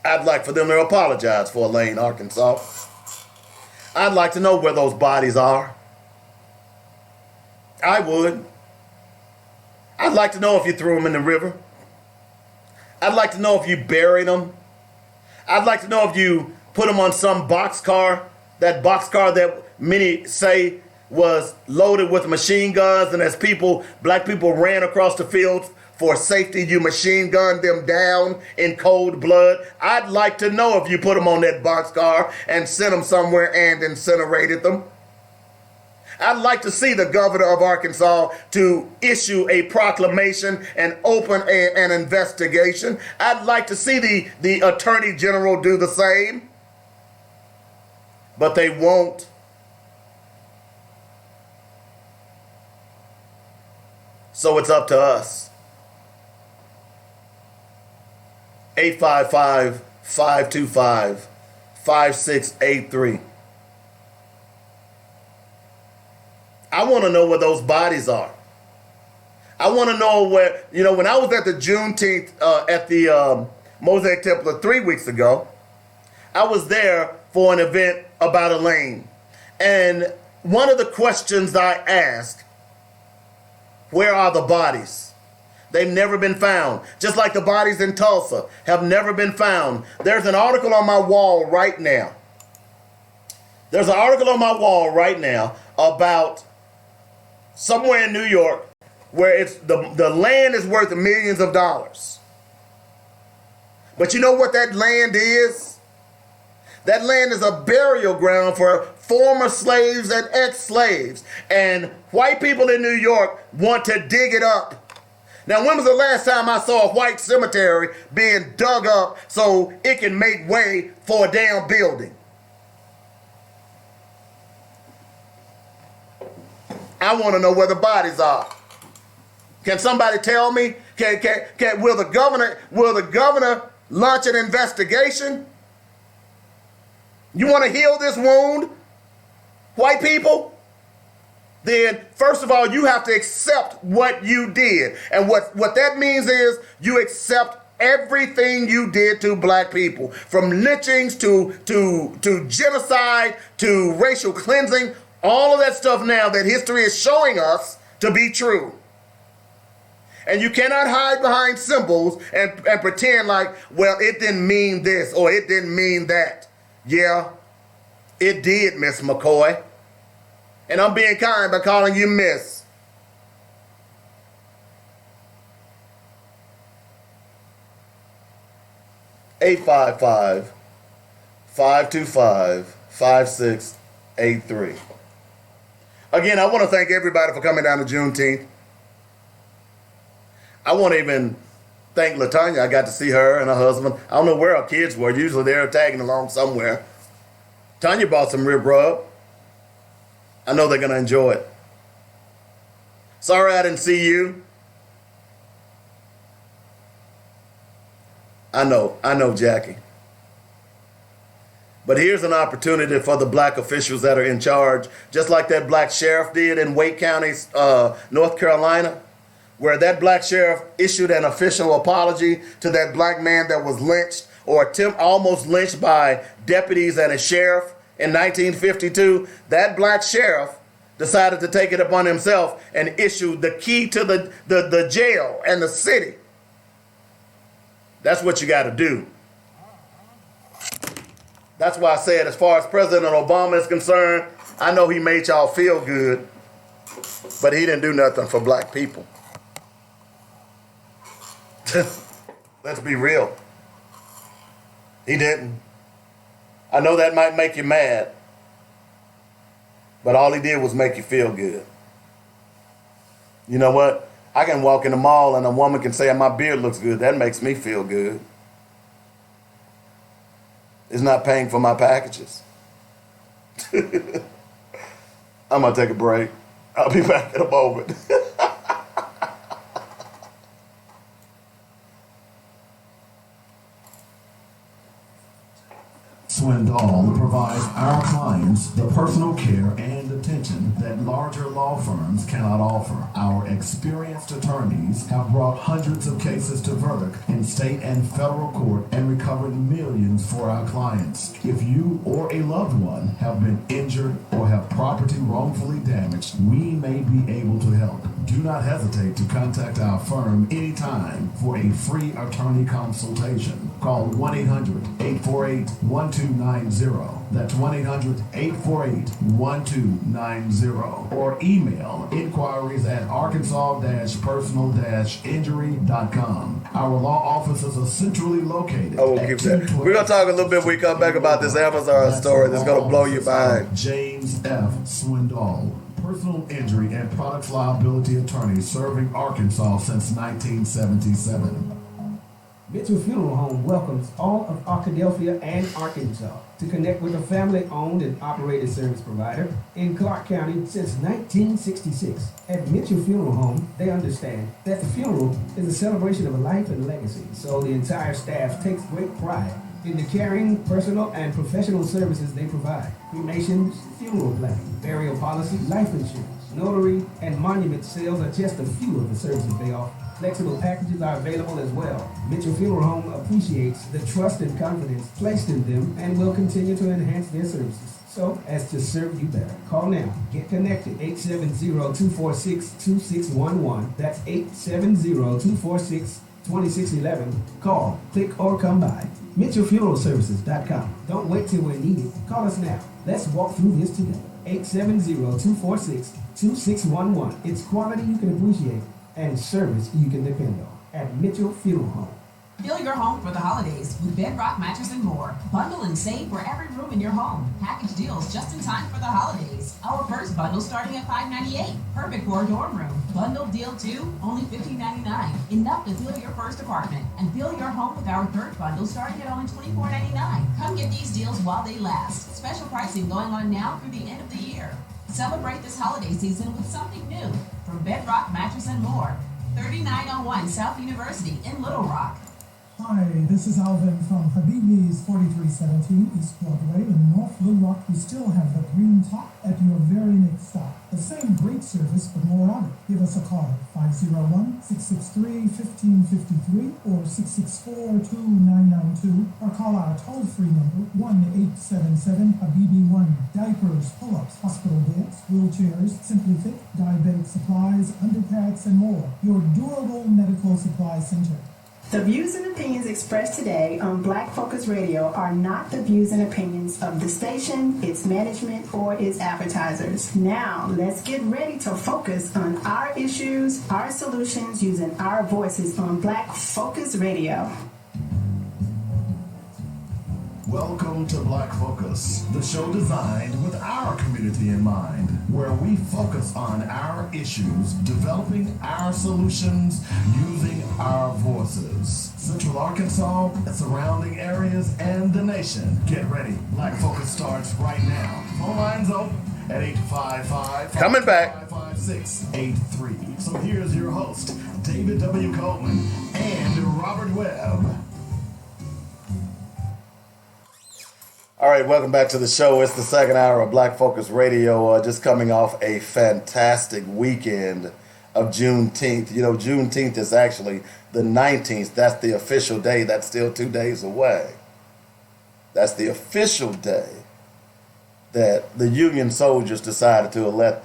I'd like for them to apologize for Elaine, Arkansas. I'd like to know where those bodies are. I would. I'd like to know if you threw them in the river. I'd like to know if you buried them. I'd like to know if you put them on some boxcar, that boxcar that many say was loaded with machine guns, and as black people ran across the fields for safety, you machine gunned them down in cold blood. I'd like to know if you put them on that boxcar and sent them somewhere and incinerated them. I'd like to see the governor of Arkansas to issue a proclamation and open an investigation. I'd like to see the attorney general do the same. But they won't. So it's up to us. 855-525-5683. I want to know where those bodies are. I want to know where, when I was at the Juneteenth at the Mosaic Temple 3 weeks ago, I was there for an event about Elaine. And one of the questions I asked, where are the bodies? They've never been found. Just like the bodies in Tulsa have never been found. There's an article on my wall right now. There's an article on my wall right now about somewhere in New York where it's the land is worth millions of dollars. But you know what that land is? That land is a burial ground for former slaves and ex-slaves. And white people in New York want to dig it up. Now, when was the last time I saw a white cemetery being dug up so it can make way for a damn building? I want to know where the bodies are. Can somebody tell me? Will the governor launch an investigation? You want to heal this wound, white people? Then, first of all, you have to accept what you did. And what that means is you accept everything you did to black people, from lynchings to genocide to racial cleansing, all of that stuff now that history is showing us to be true. And you cannot hide behind symbols and pretend like, well, it didn't mean this or it didn't mean that. Yeah, it did, Miss McCoy. And I'm being kind by calling you Miss. (855-525-5683). Again, I want to thank everybody for coming down to Juneteenth. I want to even thank LaTanya. I got to see her and her husband. I don't know where our kids were. Usually they're tagging along somewhere. Tanya bought some rub. I know they're going to enjoy it. Sorry I didn't see you. I know, Jackie. But here's an opportunity for the black officials that are in charge, just like that black sheriff did in Wake County, North Carolina, where that black sheriff issued an official apology to that black man that was lynched or almost lynched by deputies and a sheriff in 1952, that black sheriff decided to take it upon himself and issue the key to the jail and the city. That's what you got to do. That's why I said, as far as President Obama is concerned, I know he made y'all feel good, but he didn't do nothing for black people. Let's be real. He didn't. I know that might make you mad, but all he did was make you feel good. You know what? I can walk in the mall and a woman can say my beard looks good. That makes me feel good. It's not paying for my packages. I'm going to take a break. I'll be back in a moment. Swindoll provides our clients the personal care and attention that larger law firms cannot offer. Our experienced attorneys have brought hundreds of cases to verdict in state and federal court and recovered millions for our clients. If you or a loved one have been injured or have property wrongfully damaged, we may be able to help. Do not hesitate to contact our firm anytime for a free attorney consultation. Call 1-800-848-1290. That's 1-800-848-1290. Or email inquiries at arkansas-personal-injury.com. Our law offices are centrally located. We're going to talk a little bit when we come back about this Amazon story that's going to blow your mind. James F. Swindoll, personal injury and products liability attorney serving Arkansas since 1977. Mitchell Funeral Home welcomes all of Arkadelphia and Arkansas to connect with a family-owned and operated service provider in Clark County since 1966. At Mitchell Funeral Home, they understand that the funeral is a celebration of a life and legacy, so the entire staff takes great pride in the caring, personal, and professional services they provide. Cremations, funeral planning, burial policy, life insurance, notary, and monument sales are just a few of the services they offer. Flexible packages are available as well. Mitchell Funeral Home appreciates the trust and confidence placed in them and will continue to enhance their services so as to serve you better. Call now. Get connected. 870-246-2611. That's 870-246-2611. Call, click, or come by. MitchellFuneralServices.com. Don't wait till we're needed. Call us now. Let's walk through this together. 870-246-2611. It's quality you can appreciate and service you can depend on at Mitchell Funeral Home. Fill your home for the holidays with Bedrock Mattress and More. Bundle and save for every room in your home. Package deals just in time for the holidays. Our first bundle starting at $5.98. Perfect for a dorm room. Bundle deal 2, only $15.99. Enough to fill your first apartment. And fill your home with our third bundle starting at only $24.99. Come get these deals while they last. Special pricing going on now through the end of the year. Celebrate this holiday season with something new from Bedrock Mattress and More. 3901 South University in Little Rock. Hi, this is Alvin from Habibi's 4317 East Broadway in North Little Rock. We still have the green top at your very next stop. The same great service, but more on it. Give us a call, 501-663-1553 or 664-2992, or call our toll-free number, 1-877-HABIBI-1. Diapers, pull-ups, hospital beds, wheelchairs, Simply Fit, diabetic supplies, underpads, and more. Your durable medical supply center. The views and opinions expressed today on Black Focus Radio are not the views and opinions of the station, its management, or its advertisers. Now, let's get ready to focus on our issues, our solutions, using our voices on Black Focus Radio. Welcome to Black Focus, the show designed with our community in mind, where we focus on our issues, developing our solutions, using our voices. Central Arkansas, surrounding areas, and the nation. Get ready. Black Focus starts right now. Phone lines open at 855-556-83. So here's your host, David W. Coleman and Robert Webb. All right, welcome back to the show. It's the second hour of Black Focus Radio, just coming off a fantastic weekend of Juneteenth. You know, Juneteenth is actually the 19th. That's the official day. That's still 2 days away. That's the official day that the Union soldiers decided to let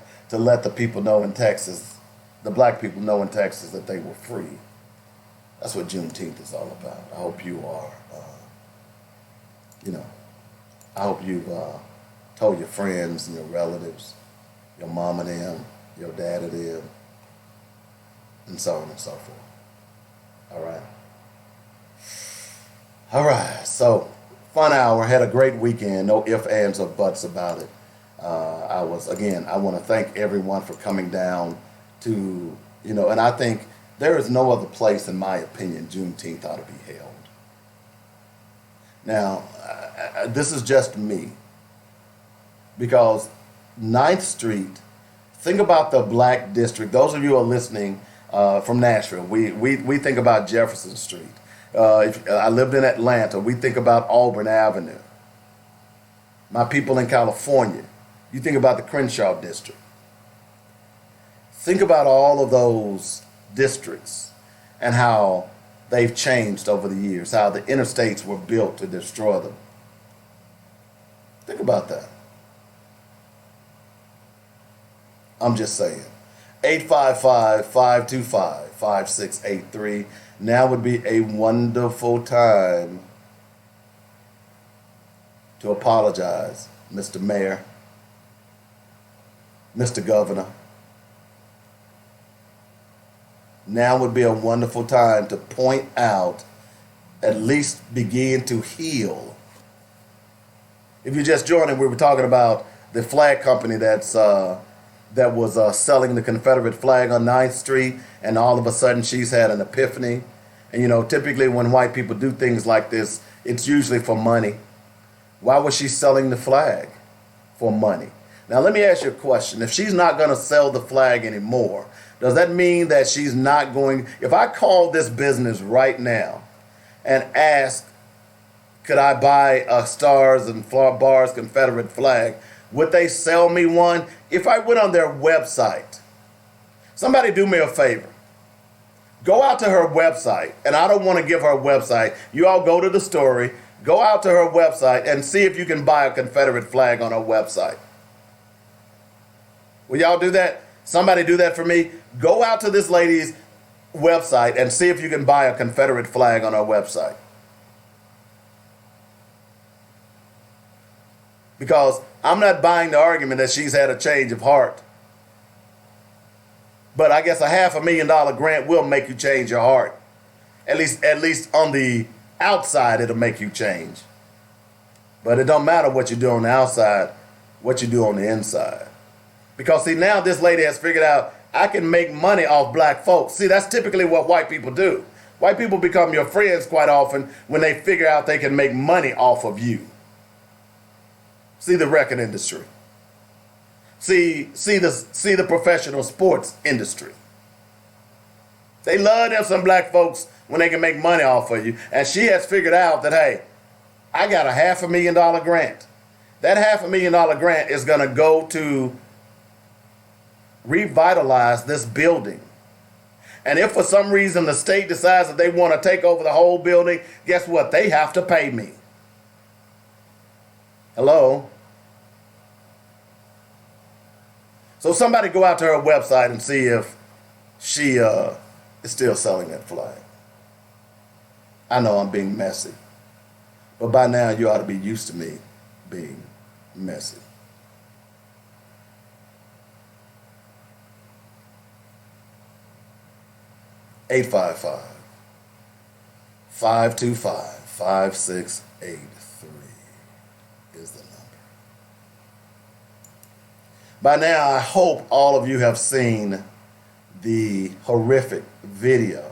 the people know in Texas, the black people know in Texas, that they were free. That's what Juneteenth is all about. I hope you are, I hope you've told your friends and your relatives, your mom and them, your dad and them, and so on and so forth. All right. All right. So, fun hour. Had a great weekend. No ifs, ands, or buts about it. I want to thank everyone for coming down to, and I think there is no other place, in my opinion, Juneteenth ought to be held. Now, this is just me. Because 9th Street, think about the black district. Those of you who are listening from Nashville, we think about Jefferson Street. I lived in Atlanta. We think about Auburn Avenue. My people in California, you think about the Crenshaw district. Think about all of those districts and how they've changed over the years, how the interstates were built to destroy them. Think about that. I'm just saying. 855-525-5683. Now would be a wonderful time to apologize, Mr. Mayor, Mr. Governor. Now would be a wonderful time to point out, at least begin to heal. If you just joined in, we were talking about the flag company that was selling the Confederate flag on 9th Street, and all of a sudden she's had an epiphany. And typically when white people do things like this, it's usually for money. Why was she selling the flag? For money. Now let me ask you a question. If she's not going to sell the flag anymore, does that mean that she's not going? If I called this business right now and asked, could I buy a Stars and Bars Confederate flag, would they sell me one? If I went on their website, somebody do me a favor. Go out to her website, and I don't want to give her website. You all go to the story, go out to her website, and see if you can buy a Confederate flag on her website. Will y'all do that? Somebody do that for me. Go out to this lady's website and see if you can buy a Confederate flag on her website. Because I'm not buying the argument that she's had a change of heart. But I guess a $500,000 grant will make you change your heart. At least on the outside, it'll make you change. But it don't matter what you do on the outside, what you do on the inside. Because see, now this lady has figured out, I can make money off black folks. See, that's typically what white people do. White people become your friends quite often when they figure out they can make money off of you. See the record industry. See the professional sports industry. They love them some black folks when they can make money off of you. And she has figured out that, hey, I got a $500,000 grant. That $500,000 grant is going to go to revitalize this building. And if for some reason the state decides that they want to take over the whole building, guess what? They have to pay me. Hello? So somebody go out to her website and see if she is still selling that flag. I know I'm being messy. But by now you ought to be used to me being messy. (855-525-5683) is the number. By now, I hope all of you have seen the horrific video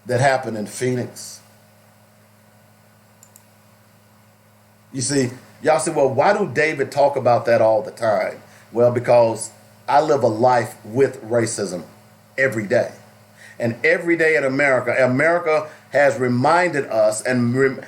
that happened in Phoenix. You see, y'all say, well, why do David talk about that all the time? Well, because I live a life with racism every day. And every day in America has reminded us that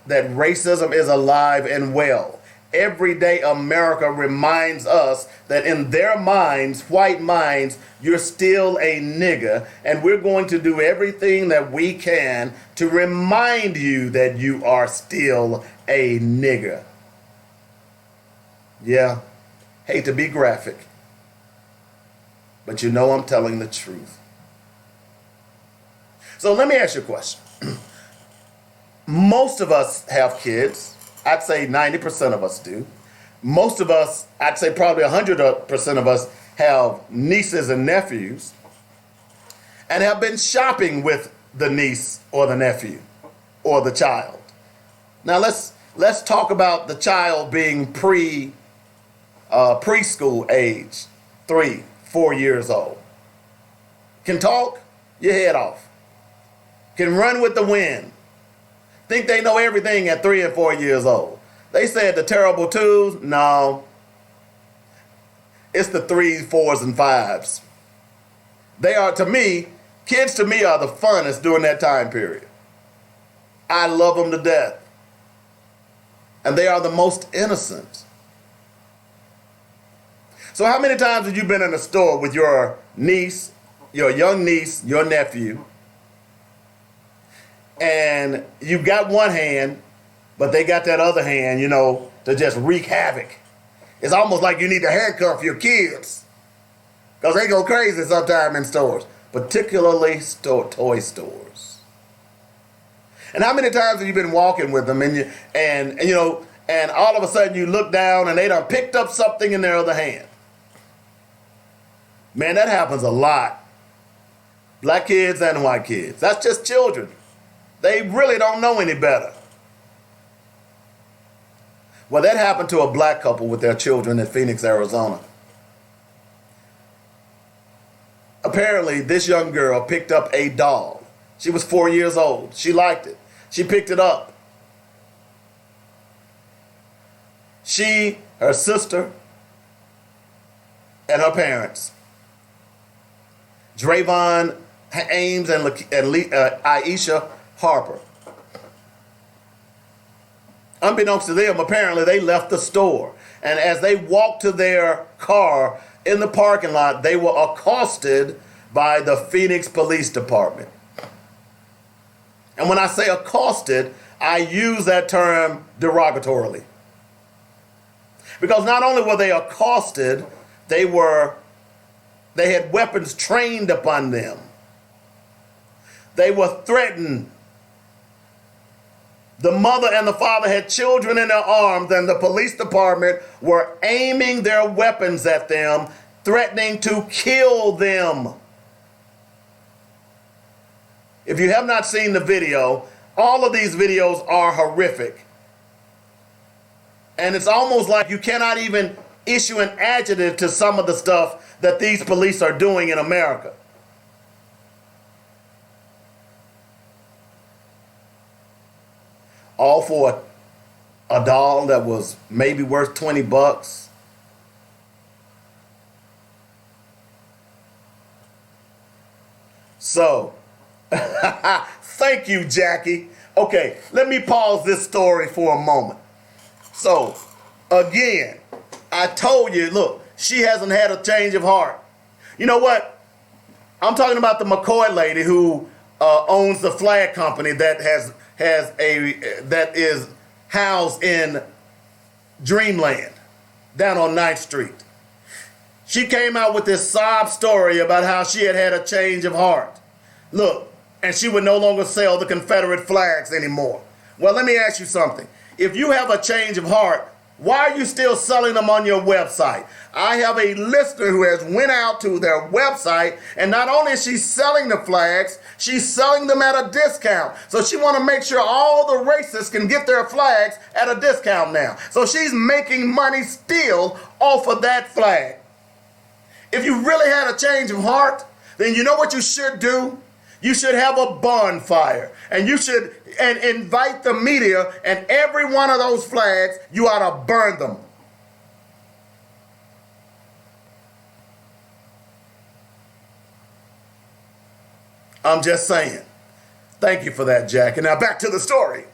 racism is alive and well. everyday America reminds us that in their minds, white minds, you're still a nigger, and we're going to do everything that we can to remind you that you are still a nigger. Yeah, hate to be graphic, but you know I'm telling the truth. So let me ask you a question. Most of us have kids. I'd say 90% of us do. Most of us, I'd say probably 100% of us have nieces and nephews and have been shopping with the niece or the nephew or the child. Now let's talk about the child being preschool age, 3, 4 years old. Can talk, your head off. Can run with the wind. Think they know everything at 3 and 4 years old. They said the terrible twos. No. It's the 3s, 4s, and 5s. They are, to me, kids to me are the funnest during that time period. I love them to death. And they are the most innocent. So how many times have you been in a store with your niece, your young niece, your nephew, and you got one hand, but they got that other hand, to just wreak havoc? It's almost like you need to handcuff your kids because they go crazy sometime in stores, particularly toy stores. And how many times have you been walking with them and all of a sudden you look down and they done picked up something in their other hand? Man, that happens a lot. Black kids and white kids. That's just children. They really don't know any better. Well, that happened to a black couple with their children in Phoenix, Arizona. Apparently, this young girl picked up a doll. She was 4 years old. She liked it. She picked it up. She, her sister, and her parents, Drayvon Ames and Aisha Harper. Unbeknownst to them, apparently they left the store. And as they walked to their car in the parking lot, they were accosted by the Phoenix Police Department. And when I say accosted, I use that term derogatorily. Because not only were they accosted, they had weapons trained upon them. They were threatened. The mother and the father had children in their arms, and the police department were aiming their weapons at them, threatening to kill them. If you have not seen the video, all of these videos are horrific. And it's almost like you cannot even issue an adjective to some of the stuff that these police are doing in America. All for a doll that was maybe worth $20. So, thank you, Jackie. Okay, let me pause this story for a moment. So, again, I told you, look, she hasn't had a change of heart. You know what? I'm talking about the McCoy lady who owns the flag company that that is housed in Dreamland down on 9th Street. She came out with this sob story about how she had a change of heart. Look, and she would no longer sell the Confederate flags anymore. Well, let me ask you something. If you have a change of heart, why are you still selling them on your website? I have a listener who has went out to their website, and not only is she selling the flags, she's selling them at a discount. So she want to make sure all the racists can get their flags at a discount now. So she's making money still off of that flag. If you really had a change of heart, then you know what you should do? You should have a bonfire, and you should invite the media, and every one of those flags, you ought to burn them. I'm just saying. Thank you for that, Jack. And now back to the story.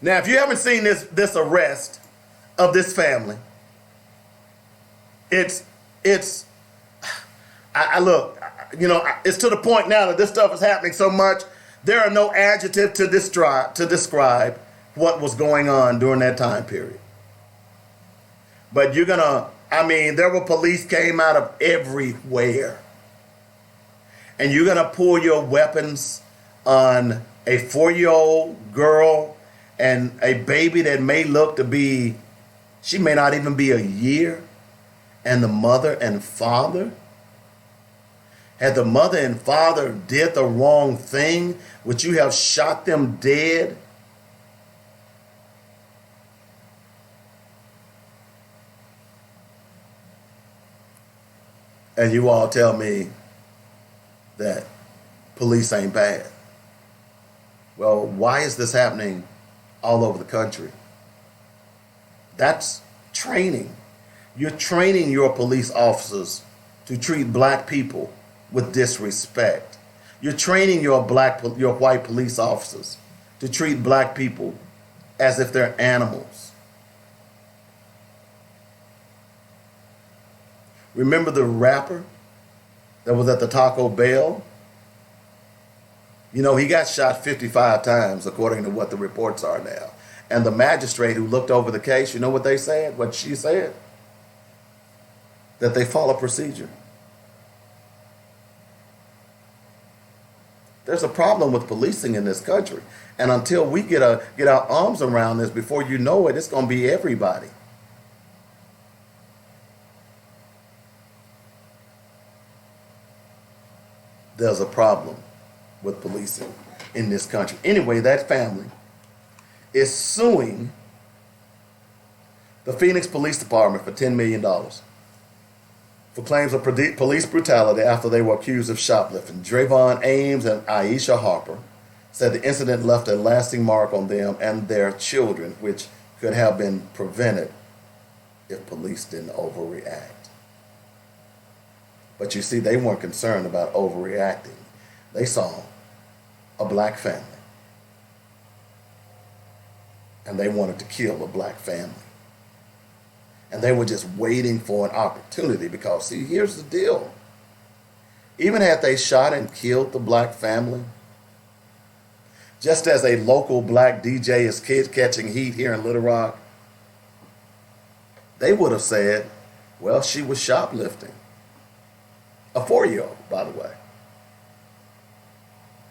Now, if you haven't seen this arrest of this family, it's look, you know, it's to the point now that this stuff is happening so much, there are no adjectives to describe what was going on during that time period. But there were police came out of everywhere. And you're going to pull your weapons on a 4-year-old girl and a baby that may look to be, she may not even be a year, and the mother and father? Had the mother and father did the wrong thing, would you have shot them dead? And you all tell me that police ain't bad. Well, why is this happening all over the country? That's training. You're training your police officers to treat black people with disrespect. You're training your white police officers to treat black people as if they're animals. Remember the rapper that was at the Taco Bell? You know, he got shot 55 times, according to what the reports are now. And the magistrate who looked over the case, you know what they said? What she said? That they follow procedure. There's a problem with policing in this country. And until we get our arms around this, before you know it, it's going to be everybody. There's a problem with policing in this country. Anyway, that family is suing the Phoenix Police Department for $10 million for claims of police brutality after they were accused of shoplifting. Drayvon Ames and Aisha Harper said the incident left a lasting mark on them and their children, which could have been prevented if police didn't overreact. But you see, they weren't concerned about overreacting. They saw a black family, and they wanted to kill a black family. And they were just waiting for an opportunity because, see, here's the deal. Even had they shot and killed the black family, just as a local black DJ is catching heat here in Little Rock, they would have said, well, she was shoplifting. A 4-year-old, by the way.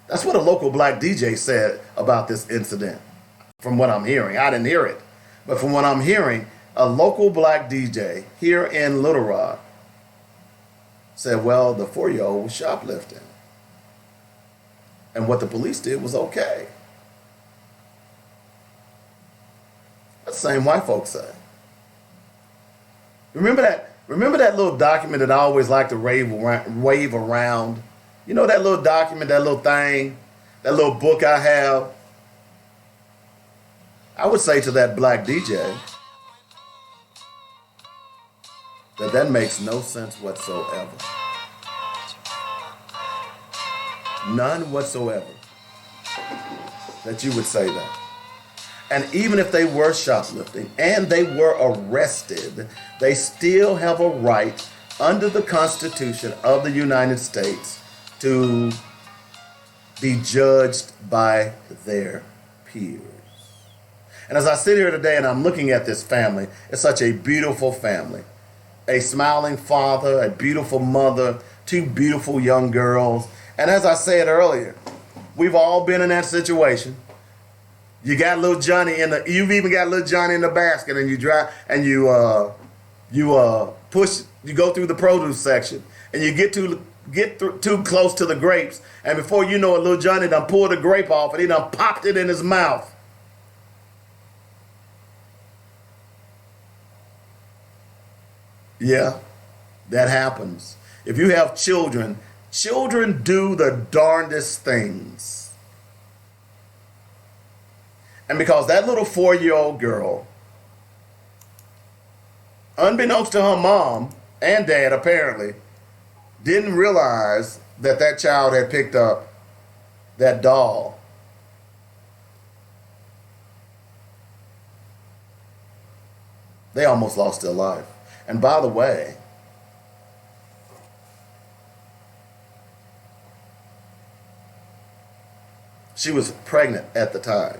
That's what a local black DJ said about this incident, from what I'm hearing. I didn't hear it, but from what I'm hearing, a local black DJ here in Little Rock said, well, the 4-year-old was shoplifting. And what the police did was okay. That's the same white folks say. Remember that little document that I always like to wave around? You know that little document, that little thing, that little book I have? I would say to that black DJ that makes no sense whatsoever. None whatsoever that you would say that. And even if they were shoplifting and they were arrested, they still have a right under the Constitution of the United States to be judged by their peers. And as I sit here today and I'm looking at this family, it's such a beautiful family. A smiling father, a beautiful mother, 2 beautiful young girls. And as I said earlier, we've all been in that situation. You got little Johnny you've even got little Johnny in the basket, and you drive and you go through the produce section, and you get too close to the grapes, and before you know it, little Johnny done pulled the grape off and he done popped it in his mouth. Yeah, that happens. If you have children do the darndest things. And because that little 4-year-old girl, unbeknownst to her mom and dad apparently, didn't realize that child had picked up that doll They almost lost their life. And by the way, she was pregnant at the time.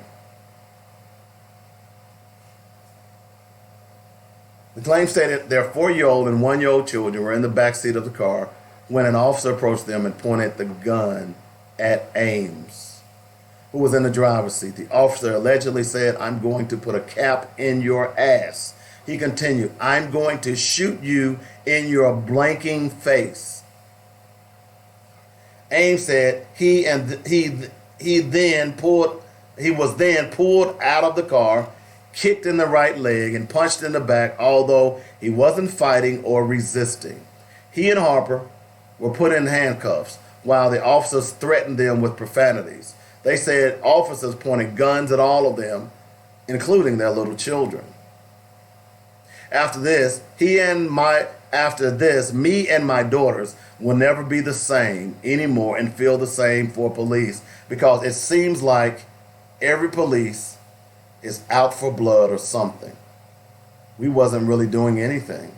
The claim stated their 4-year-old and 1-year-old children were in the back seat of the car when an officer approached them and pointed the gun at Ames, who was in the driver's seat. The officer allegedly said, "I'm going to put a cap in your ass." He continued, "I'm going to shoot you in your blanking face." Ames said he was then pulled out of the car, kicked in the right leg, and punched in the back, although he wasn't fighting or resisting. He and Harper were put in handcuffs while the officers threatened them with profanities. They said officers pointed guns at all of them, including their little children. After this, me and my daughters will never be the same anymore and feel the same for police, because it seems like every police is out for blood or something. We wasn't really doing anything.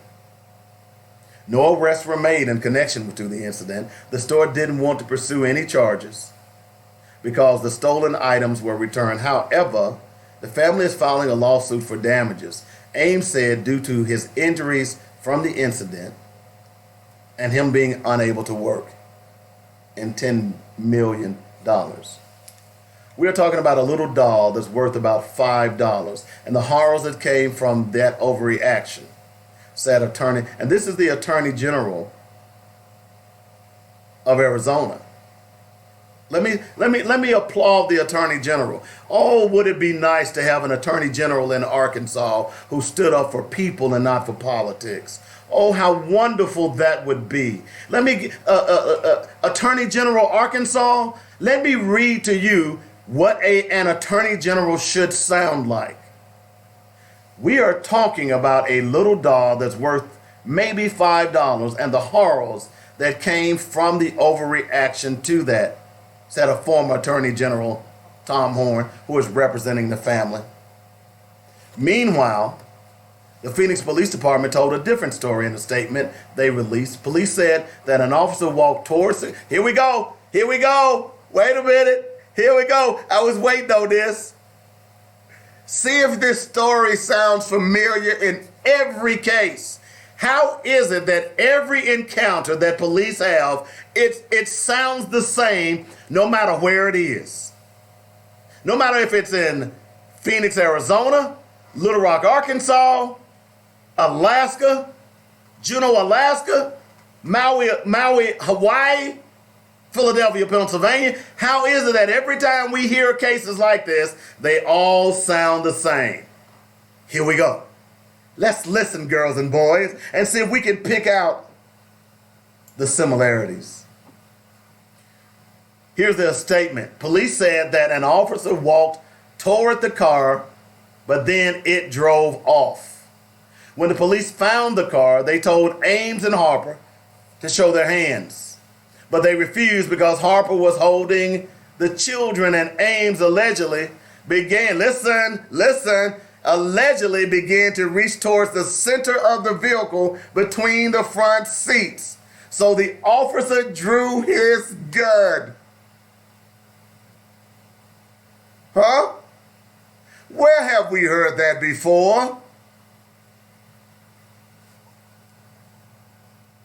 No arrests were made in connection to the incident. The store didn't want to pursue any charges because the stolen items were returned. However, the family is filing a lawsuit for damages. Ames said due to his injuries from the incident and him being unable to work, and $10 million. We are talking about a little doll that's worth about $5 and the horrors that came from that overreaction, said attorney. And this is the Attorney General of Arizona. Let me applaud the Attorney General. Oh, would it be nice to have an Attorney General in Arkansas who stood up for people and not for politics. Oh, how wonderful that would be. Attorney General Arkansas, let me read to you what an Attorney General should sound like. We are talking about a little doll that's worth maybe $5 and the horrors that came from the overreaction to that, said a former Attorney General, Tom Horn, who is representing the family. Meanwhile, the Phoenix Police Department told a different story in a statement they released. Police said that an officer walked towards it. Here we go. Wait a minute. Here we go. I was waiting on this. See if this story sounds familiar in every case. How is it that every encounter that police have, it sounds the same no matter where it is? No matter if it's in Phoenix, Arizona, Little Rock, Arkansas, Alaska, Juneau, Alaska, Maui, Hawaii, Philadelphia, Pennsylvania. How is it that every time we hear cases like this, they all sound the same? Here we go. Let's listen, girls and boys, and see if we can pick out the similarities. Here's their statement. Police said that an officer walked toward the car, but then it drove off. When the police found the car, they told Ames and Harper to show their hands, but they refused because Harper was holding the children, and Ames allegedly began to reach towards the center of the vehicle between the front seats. So the officer drew his gun. Huh? Where have we heard that before?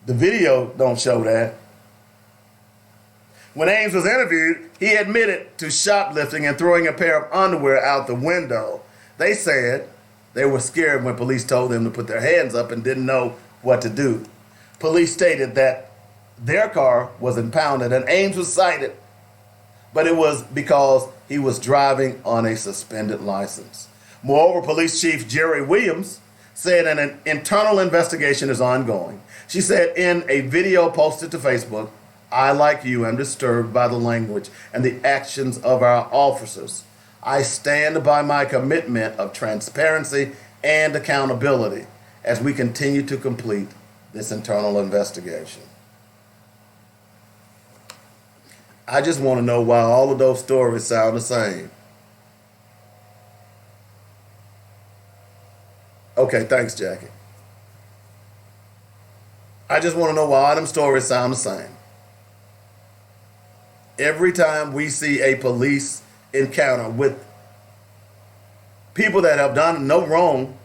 The video don't show that. When Ames was interviewed, he admitted to shoplifting and throwing a pair of underwear out the window. They said they were scared when police told them to put their hands up and didn't know what to do. Police stated that their car was impounded and Ames was cited, but it was because he was driving on a suspended license. Moreover, Police Chief Jerry Williams said an internal investigation is ongoing. She said in a video posted to Facebook, "I, like you, am disturbed by the language and the actions of our officers. I stand by my commitment of transparency and accountability as we continue to complete this internal investigation." I just want to know why all of those stories sound the same. Okay, thanks, Jackie. I just want to know why all them stories sound the same. Every time we see a police encounter with people that have done no wrong,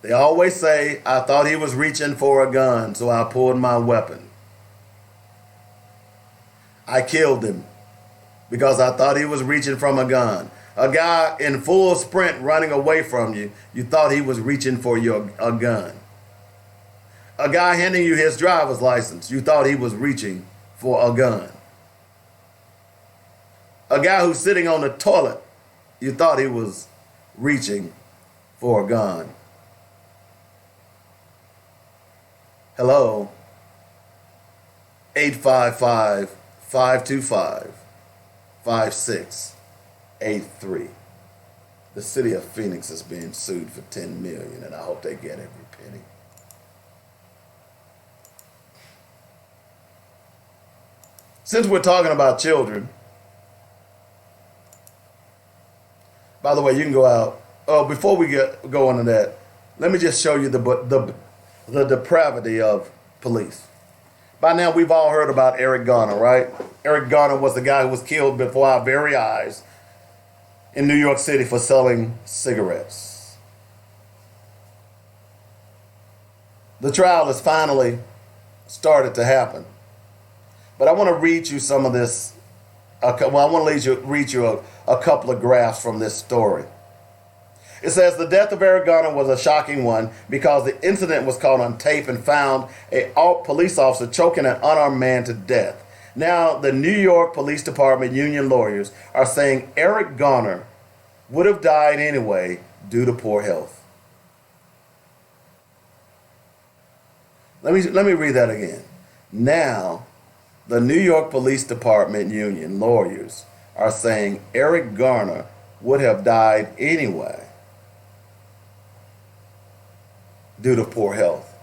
they always say, I thought he was reaching for a gun, so I pulled my weapon. I killed him because I thought he was reaching from a gun. A guy in full sprint running away from you, you thought he was reaching for a gun. A guy handing you his driver's license, you thought he was reaching for a gun. A guy who's sitting on the toilet, you thought he was reaching for a gun. Hello, 855-525-5683. The city of Phoenix is being sued for $10 million, and I hope they get every penny. Since we're talking about children, by the way, you can go out. Oh, before we go into that, let me just show you the depravity of police. By now, we've all heard about Eric Garner, right? Eric Garner was the guy who was killed before our very eyes in New York City for selling cigarettes. The trial has finally started to happen. But I want to read you some of this. I want to read you a couple of graphs from this story. It says the death of Eric Garner was a shocking one because the incident was caught on tape and found a police officer choking an unarmed man to death. Now, the New York Police Department union lawyers are saying Eric Garner would have died anyway due to poor health. Let me read that again. Now, the New York Police Department union lawyers are saying Eric Garner would have died anyway due to poor health.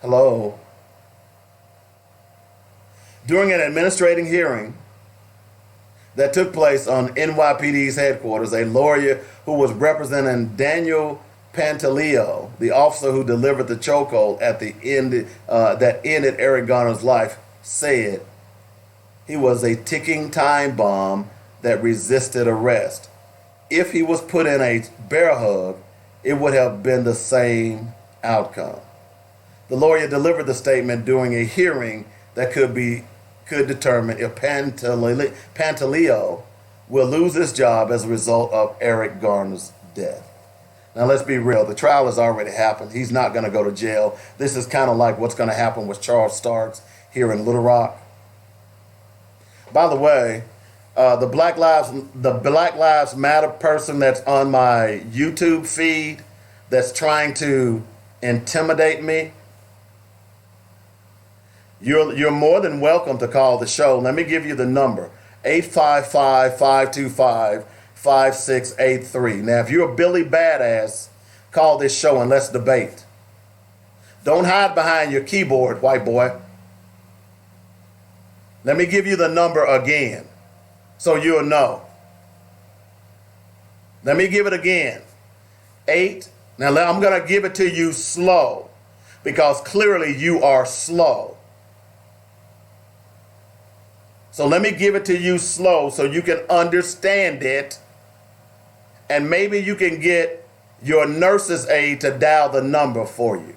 Hello. During an administrative hearing that took place on NYPD's headquarters, a lawyer who was representing Daniel Pantaleo, the officer who delivered the chokehold at the end that ended Eric Garner's life, said he was a ticking time bomb that resisted arrest. If he was put in a bear hug, it would have been the same outcome. The lawyer delivered the statement during a hearing that could determine if Pantaleo will lose his job as a result of Eric Garner's death. Now, let's be real. The trial has already happened. He's not going to go to jail. This is kind of like what's going to happen with Charles Starks here in Little Rock. By the way, the Black Lives Matter person that's on my YouTube feed that's trying to intimidate me, you're more than welcome to call the show. Let me give you the number, 855-525-5683. Now, if you're a Billy Badass, call this show and let's debate. Don't hide behind your keyboard, white boy. Let me give you the number again so you'll know. Let me give it again. Now I'm going to give it to you slow because clearly you are slow. So let me give it to you slow so you can understand it, and maybe you can get your nurse's aide to dial the number for you.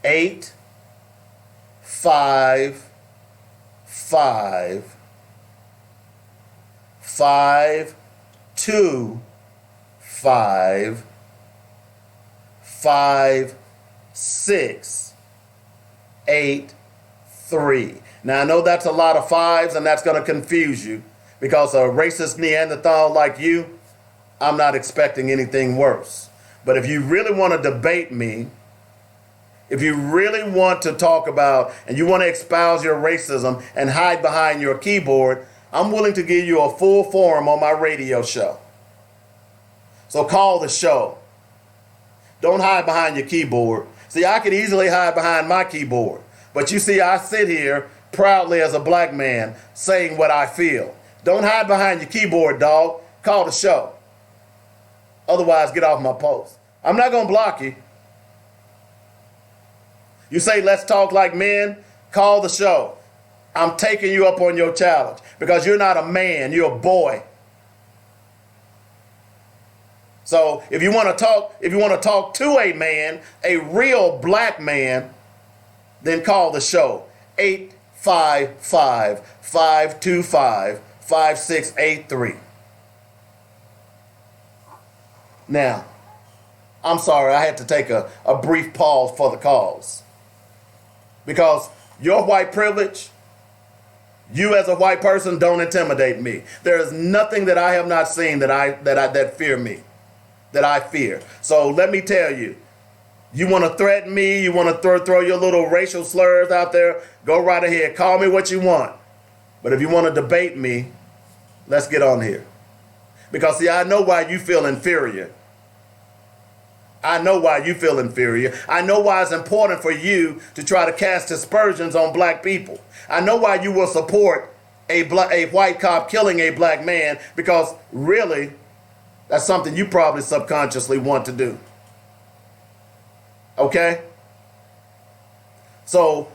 855-525-5683. Now, I know that's a lot of fives, and that's going to confuse you because a racist Neanderthal like you, I'm not expecting anything worse. But if you really want to debate me, if you really want to talk about and you want to espouse your racism and hide behind your keyboard, I'm willing to give you a full forum on my radio show. So call the show. Don't hide behind your keyboard. See, I could easily hide behind my keyboard. But you see, I sit here proudly as a black man saying what I feel. Don't hide behind your keyboard, dog. Call the show. Otherwise, get off my post. I'm not going to block you. You say, let's talk like men. Call the show. I'm taking you up on your challenge because you're not a man. You're a boy. So if you want to talk to a man, a real black man, then call the show. 855-525-5683. Now, I'm sorry, I had to take a brief pause for the cause. Because your white privilege, you as a white person, don't intimidate me. There is nothing that I have not seen that fear me, that I fear. So let me tell you, you want to threaten me, you want to throw your little racial slurs out there, go right ahead. Call me what you want. But if you want to debate me, let's get on here. Because see, I know why you feel inferior. I know why you feel inferior. I know why it's important for you to try to cast aspersions on black people. I know why you will support a white cop killing a black man, because really, that's something you probably subconsciously want to do. Okay? So,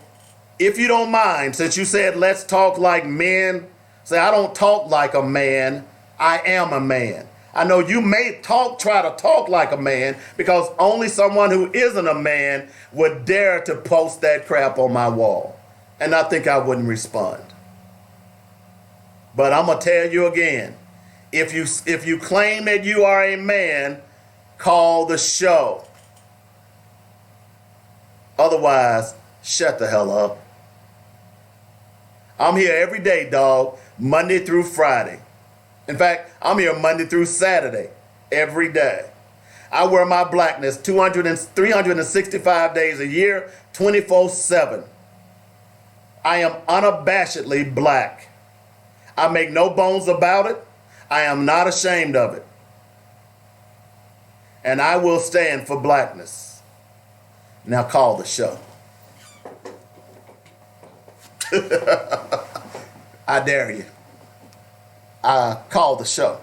if you don't mind, since you said let's talk like men, say I don't talk like a man, I am a man. I know you may try to talk like a man, because only someone who isn't a man would dare to post that crap on my wall. And I think I wouldn't respond. But I'm going to tell you again, if you claim that you are a man, call the show. Otherwise, shut the hell up. I'm here every day, dog, Monday through Friday. In fact, I'm here Monday through Saturday, every day. I wear my blackness 365 days a year, 24/7. I am unabashedly black. I make no bones about it. I am not ashamed of it. And I will stand for blackness. Now call the show. I dare you. Call the show.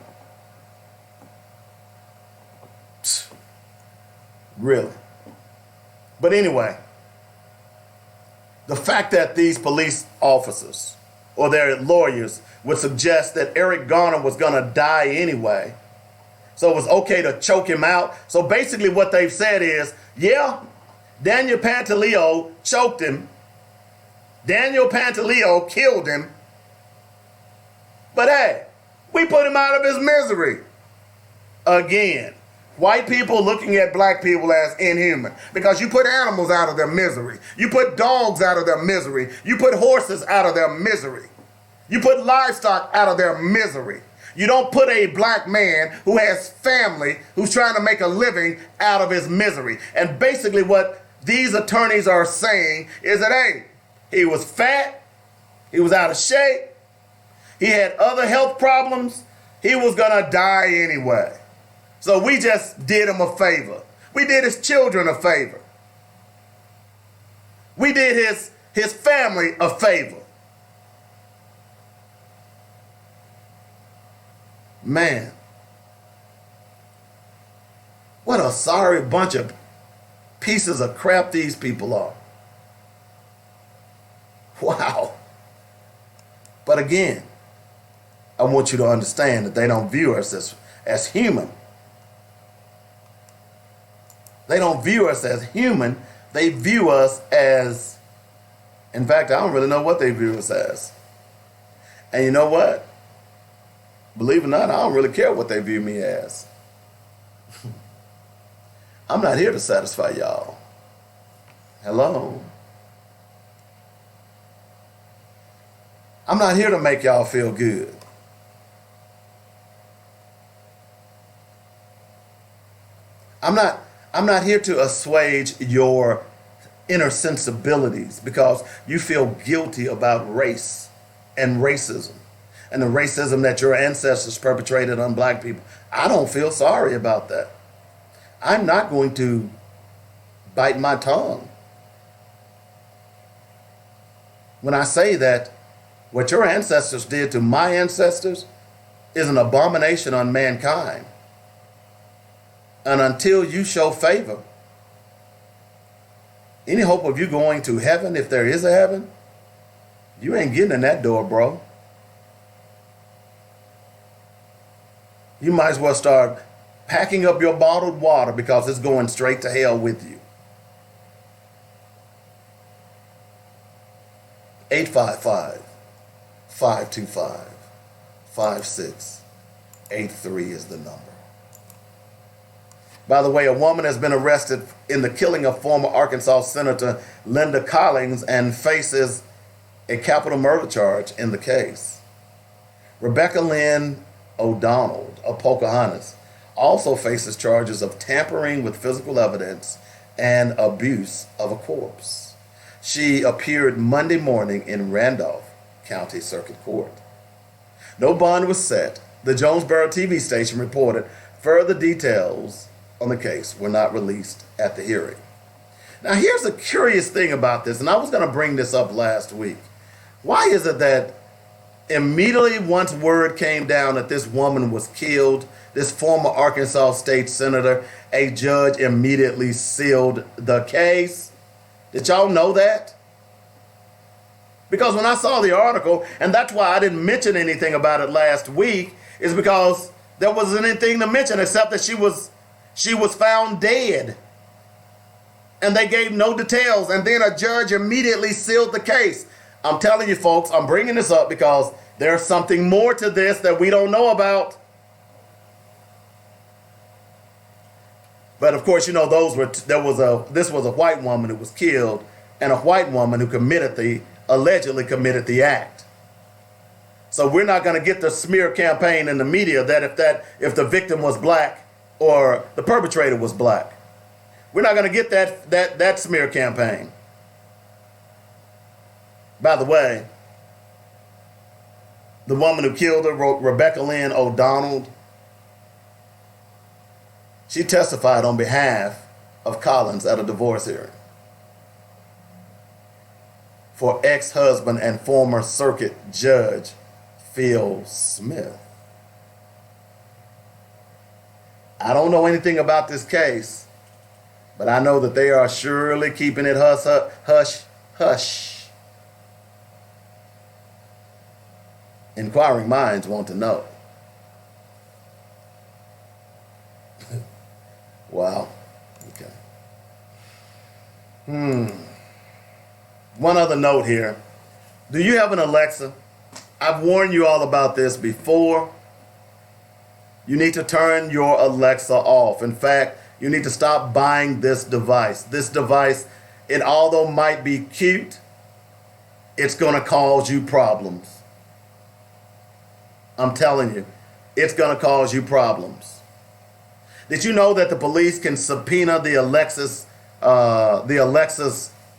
Really. But anyway, the fact that these police officers or their lawyers would suggest that Eric Garner was going to die anyway, so it was okay to choke him out. So basically what they've said is, yeah, Daniel Pantaleo choked him. Daniel Pantaleo killed him. But hey, we put him out of his misery. Again, white people looking at black people as inhuman, because you put animals out of their misery. You put dogs out of their misery. You put horses out of their misery. You put livestock out of their misery. You don't put a black man who has family, who's trying to make a living, out of his misery. And basically what these attorneys are saying is that, hey, he was fat, he was out of shape, he had other health problems, he was gonna die anyway. So we just did him a favor. We did his children a favor. We did his family a favor. Man, what a sorry bunch of pieces of crap these people are. Wow. But again, I want you to understand that they don't view us as human. They don't view us as human. They view us as, in fact, I don't really know what they view us as. And you know what? Believe it or not, I don't really care what they view me as. I'm not here to satisfy y'all. Hello? I'm not here to make y'all feel good. I'm not here to assuage your inner sensibilities because you feel guilty about race and racism and the racism that your ancestors perpetrated on black people. I don't feel sorry about that. I'm not going to bite my tongue when I say that What your ancestors did to my ancestors is an abomination on mankind. And until you show favor, any hope of you going to heaven, if there is a heaven, you ain't getting in that door, bro. You might as well start packing up your bottled water because it's going straight to hell with you. 855-525-5683 is the number. By the way, a woman has been arrested in the killing of former Arkansas Senator Linda Collins and faces a capital murder charge in the case. Rebecca Lynn O'Donnell of Pocahontas also faces charges of tampering with physical evidence and abuse of a corpse. She appeared Monday morning in Randolph County Circuit Court. No bond was set. The Jonesboro TV station reported further details on the case were not released at the hearing. Now, here's a curious thing about this, and I was going to bring this up last week. Why is it that immediately once word came down that this woman was killed, this former Arkansas state senator, a judge immediately sealed the case? Did y'all know that? Because when I saw the article, and that's why I didn't mention anything about it last week, is because there wasn't anything to mention except that she was found dead. And they gave no details. And then a judge immediately sealed the case. I'm telling you, folks, I'm bringing this up because there's something more to this that we don't know about. But of course, you know, this was a white woman who was killed and a white woman who allegedly committed the act. So we're not going to get the smear campaign in the media that if the victim was black or the perpetrator was black. We're not going to get that smear campaign. By the way, the woman who killed her, Rebecca Lynn O'Donnell, she testified on behalf of Collins at a divorce hearing for ex-husband and former circuit judge Phil Smith. I don't know anything about this case, but I know that they are surely keeping it hush, hush. Inquiring minds want to know. Wow. Okay. One other note here. Do you have an Alexa? I've warned you all about this before. You need to turn your Alexa off. In fact, you need to stop buying this device. This device, it although might be cute, it's going to cause you problems. I'm telling you, it's going to cause you problems. Did you know that the police can subpoena the Alexa's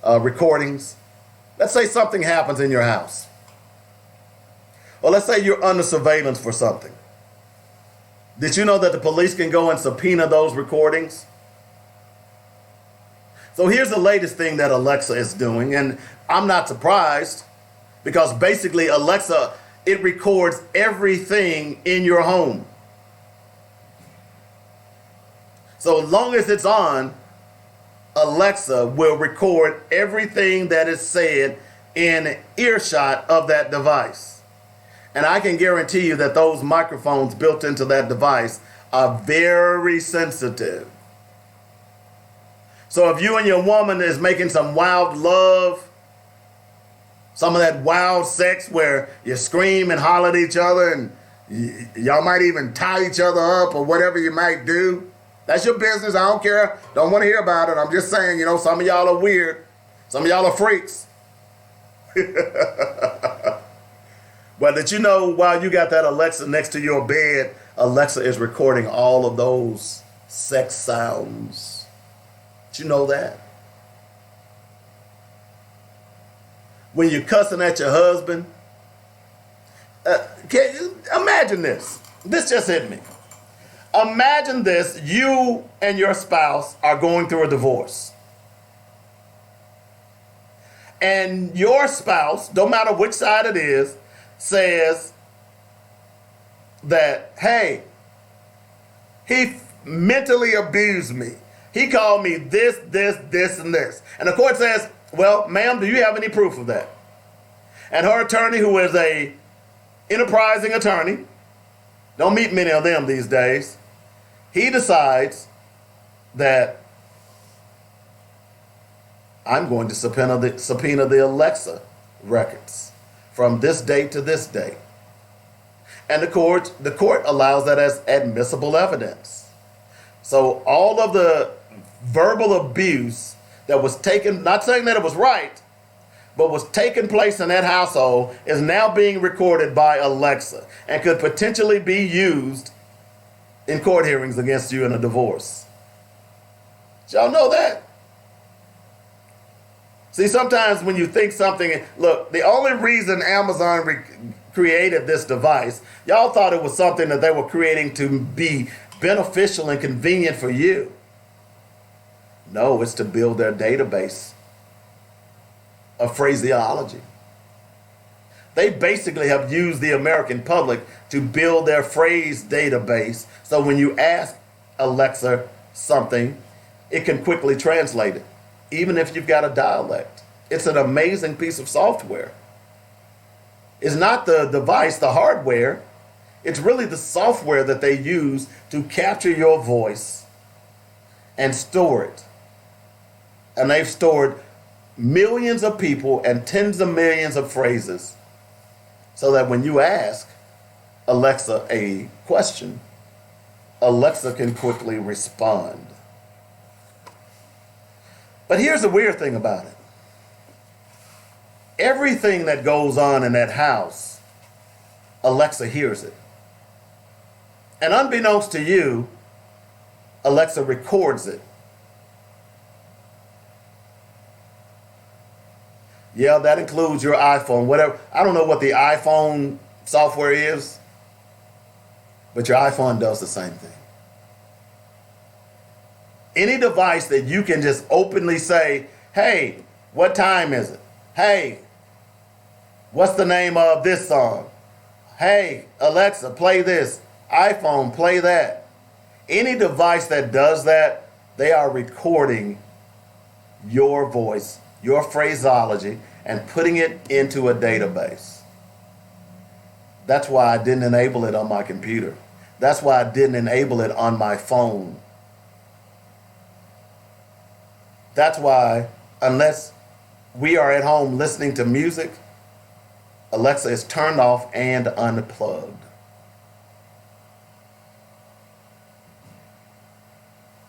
recordings? Let's say something happens in your house. Or let's say you're under surveillance for something. Did you know that the police can go and subpoena those recordings? So here's the latest thing that Alexa is doing, and I'm not surprised because basically Alexa, it records everything in your home. So as long as it's on, Alexa will record everything that is said in earshot of that device. And I can guarantee you that those microphones built into that device are very sensitive. So if you and your woman is making some wild love, some of that wild sex where you scream and holler at each other and y'all might even tie each other up or whatever you might do, that's your business. I don't care. Don't want to hear about it. I'm just saying, you know, some of y'all are weird. Some of y'all are freaks. But did you know while you got that Alexa next to your bed, Alexa is recording all of those sex sounds? Did you know that? When you're cussing at your husband, imagine this. This just hit me. Imagine this, you and your spouse are going through a divorce. And your spouse, no matter which side it is, says that, hey, he mentally abused me. He called me this, and this. And the court says, well, ma'am, do you have any proof of that? And her attorney, who is a enterprising attorney, don't meet many of them these days, he decides that I'm going to subpoena the Alexa records from this date to this date. And the court allows that as admissible evidence. So all of the verbal abuse that was taken, not saying that it was right, but was taking place in that household is now being recorded by Alexa and could potentially be used in court hearings against you in a divorce. Did y'all know that? See, sometimes when you think something, look, the only reason Amazon created this device, y'all thought it was something that they were creating to be beneficial and convenient for you. No, it's to build their database of phraseology. They basically have used the American public to build their phrase database, so when you ask Alexa something, it can quickly translate it, even if you've got a dialect. It's an amazing piece of software. It's not the device, the hardware. It's really the software that they use to capture your voice and store it. And they've stored millions of people and tens of millions of phrases so that when you ask Alexa a question, Alexa can quickly respond. But here's the weird thing about it. Everything that goes on in that house, Alexa hears it. And unbeknownst to you, Alexa records it. Yeah, that includes your iPhone, whatever. I don't know what the iPhone software is, but your iPhone does the same thing. Any device that you can just openly say, hey, what time is it? Hey, what's the name of this song? Hey, Alexa, play this. iPhone, play that. Any device that does that, they are recording your voice, your phraseology, and putting it into a database. That's why I didn't enable it on my computer. That's why I didn't enable it on my phone. That's why, unless we are at home listening to music, Alexa is turned off and unplugged.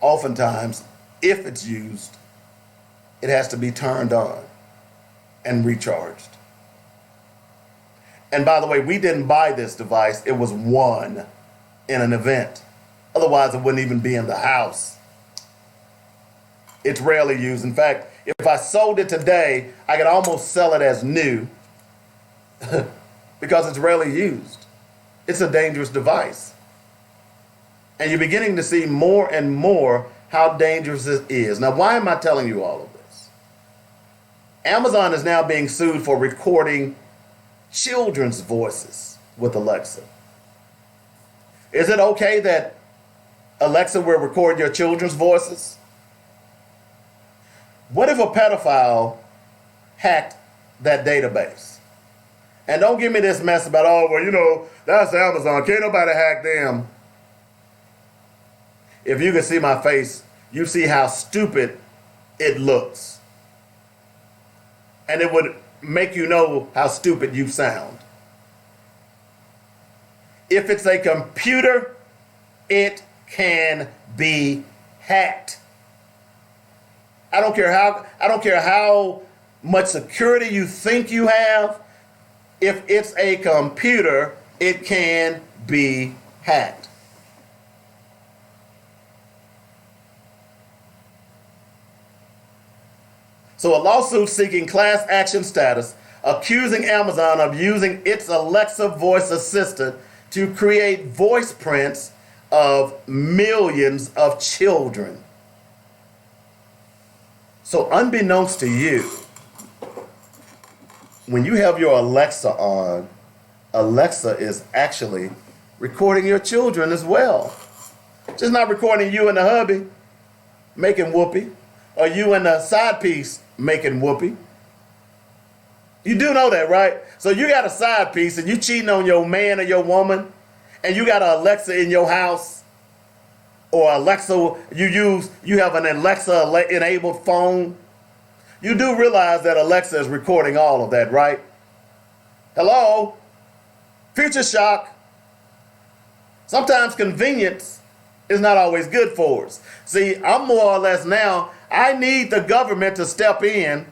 Oftentimes, if it's used, it has to be turned on and recharged. And by the way, we didn't buy this device. It was won in an event. Otherwise, it wouldn't even be in the house. It's rarely used. In fact, if I sold it today, I could almost sell it as new because it's rarely used. It's a dangerous device. And you're beginning to see more and more how dangerous it is. Now, why am I telling you all of this? Amazon is now being sued for recording children's voices with Alexa. Is it okay that Alexa will record your children's voices? What if a pedophile hacked that database? And don't give me this mess about, oh, well, you know, that's Amazon. Can't nobody hack them. If you can see my face, you see how stupid it looks. And it would make you know how stupid you sound. If it's a computer, it can be hacked. I don't care how much security you think you have. If it's a computer, it can be hacked. So a lawsuit seeking class action status, accusing Amazon of using its Alexa voice assistant to create voice prints of millions of children. So unbeknownst to you, when you have your Alexa on, Alexa is actually recording your children as well. Just not recording you and the hubby making whoopee, or you and the side piece making whoopee. You do know that, right? So you got a side piece and you cheating on your man or your woman, and you got an Alexa in your house, or Alexa, you have an Alexa enabled phone. You do realize that Alexa is recording all of that, right? Hello? Future shock. Sometimes convenience is not always good for us. See, I'm more or less now, I need the government to step in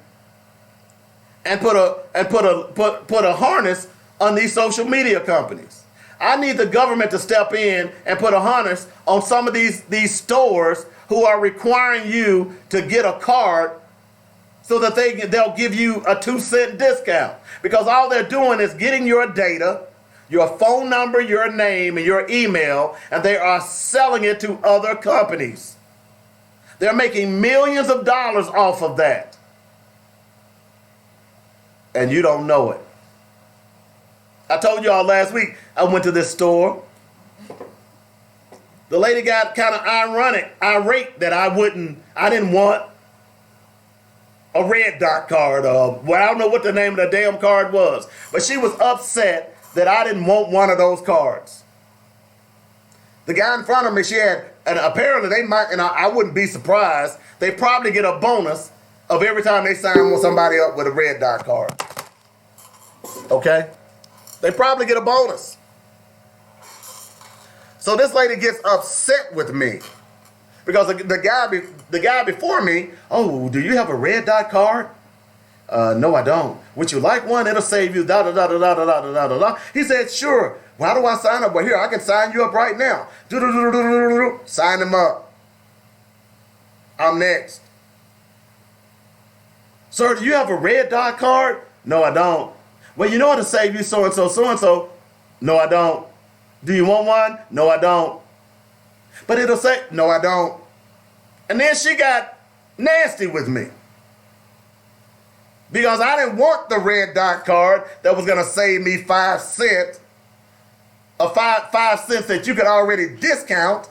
and put a harness on these social media companies. I need the government to step in and put a harness on some of these stores who are requiring you to get a card so that they'll give you a 2-cent discount. Because all they're doing is getting your data, your phone number, your name, and your email, and they are selling it to other companies. They're making millions of dollars off of that. And you don't know it. I told y'all last week, I went to this store. The lady got kind of irate that I didn't want a red dot card, well, I don't know what the name of the damn card was, but she was upset that I didn't want one of those cards. The guy in front of me, she had, and apparently they might, and I wouldn't be surprised, they probably get a bonus of every time they sign somebody up with a red dot card. Okay? They probably get a bonus. So this lady gets upset with me because the guy before me, oh, do you have a red dot card? No, I don't. Would you like one? It'll save you da da da da da da da da da da. He said, sure. How do I sign up? Well, here, I can sign you up right now. Sign him up. I'm next. Sir, do you have a red dot card? No, I don't. Well, you know how to save you so-and-so, so-and-so? No, I don't. Do you want one? No, I don't. But it'll say, no, I don't. And then she got nasty with me. Because I didn't want the red dot card that was going to save me 5 cents. Or 5 cents that you could already discount.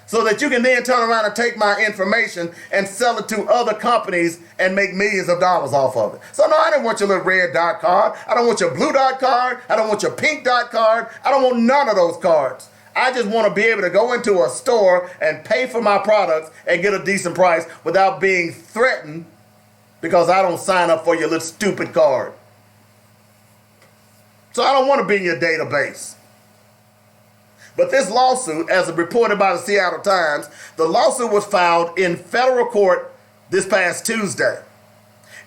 So that you can then turn around and take my information and sell it to other companies and make millions of dollars off of it. So no, I didn't want your little red dot card. I don't want your blue dot card. I don't want your pink dot card. I don't want none of those cards. I just want to be able to go into a store and pay for my products and get a decent price without being threatened because I don't sign up for your little stupid card. So I don't want to be in your database. But this lawsuit, as reported by the Seattle Times, the lawsuit was filed in federal court this past Tuesday.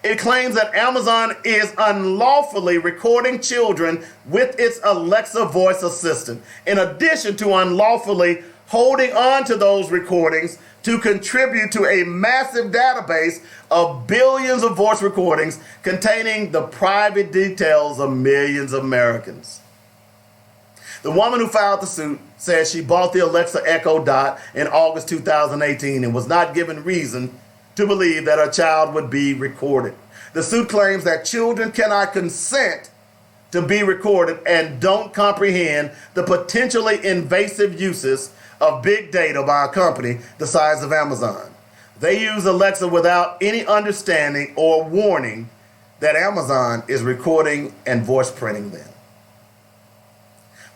It claims that Amazon is unlawfully recording children with its Alexa voice assistant, in addition to unlawfully holding on to those recordings to contribute to a massive database of billions of voice recordings containing the private details of millions of Americans. The woman who filed the suit says she bought the Alexa Echo Dot in August 2018 and was not given reason to believe that her child would be recorded. The suit claims that children cannot consent to be recorded and don't comprehend the potentially invasive uses of big data by a company the size of Amazon. They use Alexa without any understanding or warning that Amazon is recording and voice printing them.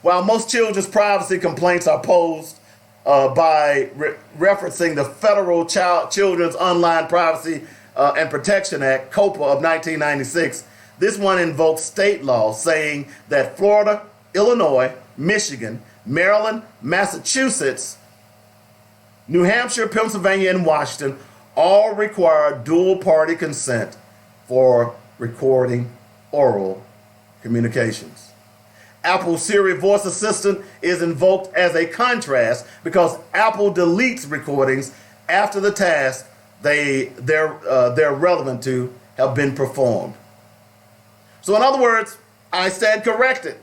While most children's privacy complaints are posed by referencing the Federal Children's Online Privacy and Protection Act, COPA of 1996, this one invokes state law saying that Florida, Illinois, Michigan, Maryland, Massachusetts, New Hampshire, Pennsylvania, and Washington all require dual-party consent for recording oral communications. Apple Siri voice assistant is invoked as a contrast because Apple deletes recordings after the task they're relevant to have been performed. So in other words, I stand corrected.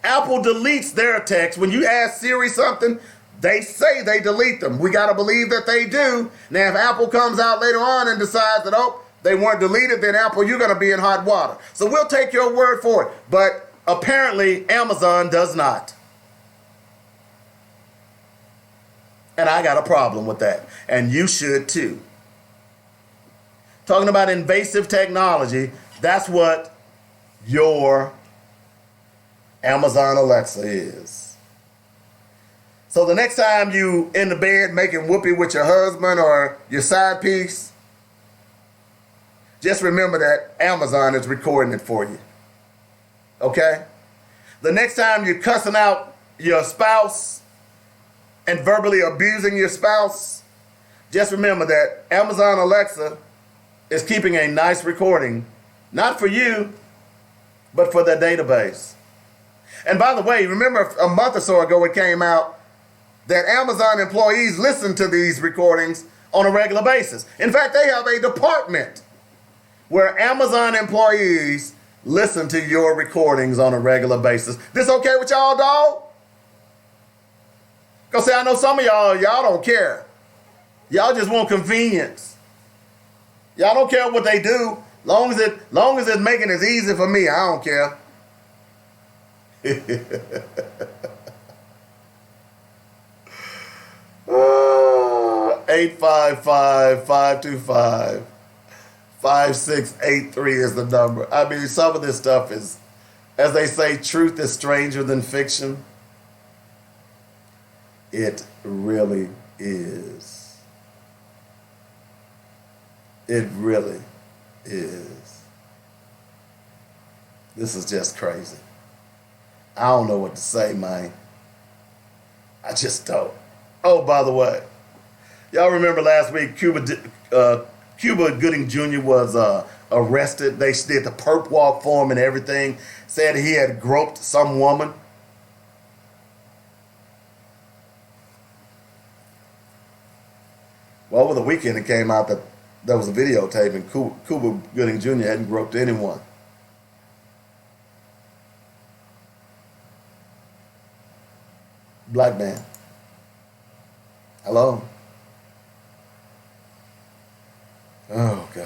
Apple deletes their text. When you ask Siri something, they say they delete them. We got to believe that they do. Now, if Apple comes out later on and decides that, oh, they weren't deleted, then Apple, you're going to be in hot water. So we'll take your word for it. But Apparently, Amazon does not. And I got a problem with that. And you should too. Talking about invasive technology, that's what your Amazon Alexa is. So the next time you in the bed making whoopee with your husband or your side piece, just remember that Amazon is recording it for you. Okay? The next time you're cussing out your spouse and verbally abusing your spouse, just remember that Amazon Alexa is keeping a nice recording, not for you, but for the database. And by the way, remember a month or so ago it came out that Amazon employees listen to these recordings on a regular basis. In fact, they have a department where Amazon employees listen to your recordings on a regular basis. This okay with y'all, dog? Because see, I know some of y'all don't care. Y'all just want convenience. Y'all don't care what they do. Long as it's making it easy for me, I don't care. 855-525-5683 is the number. I mean, some of this stuff is, as they say, truth is stranger than fiction. It really is. It really is. This is just crazy. I don't know what to say, man. I just don't. Oh, by the way, y'all remember last week Cuba Gooding Jr. was arrested. They did the perp walk for him and everything. Said he had groped some woman. Well, over the weekend it came out that there was a videotape and Cuba Gooding Jr. hadn't groped anyone. Black man. Hello? Oh, gosh.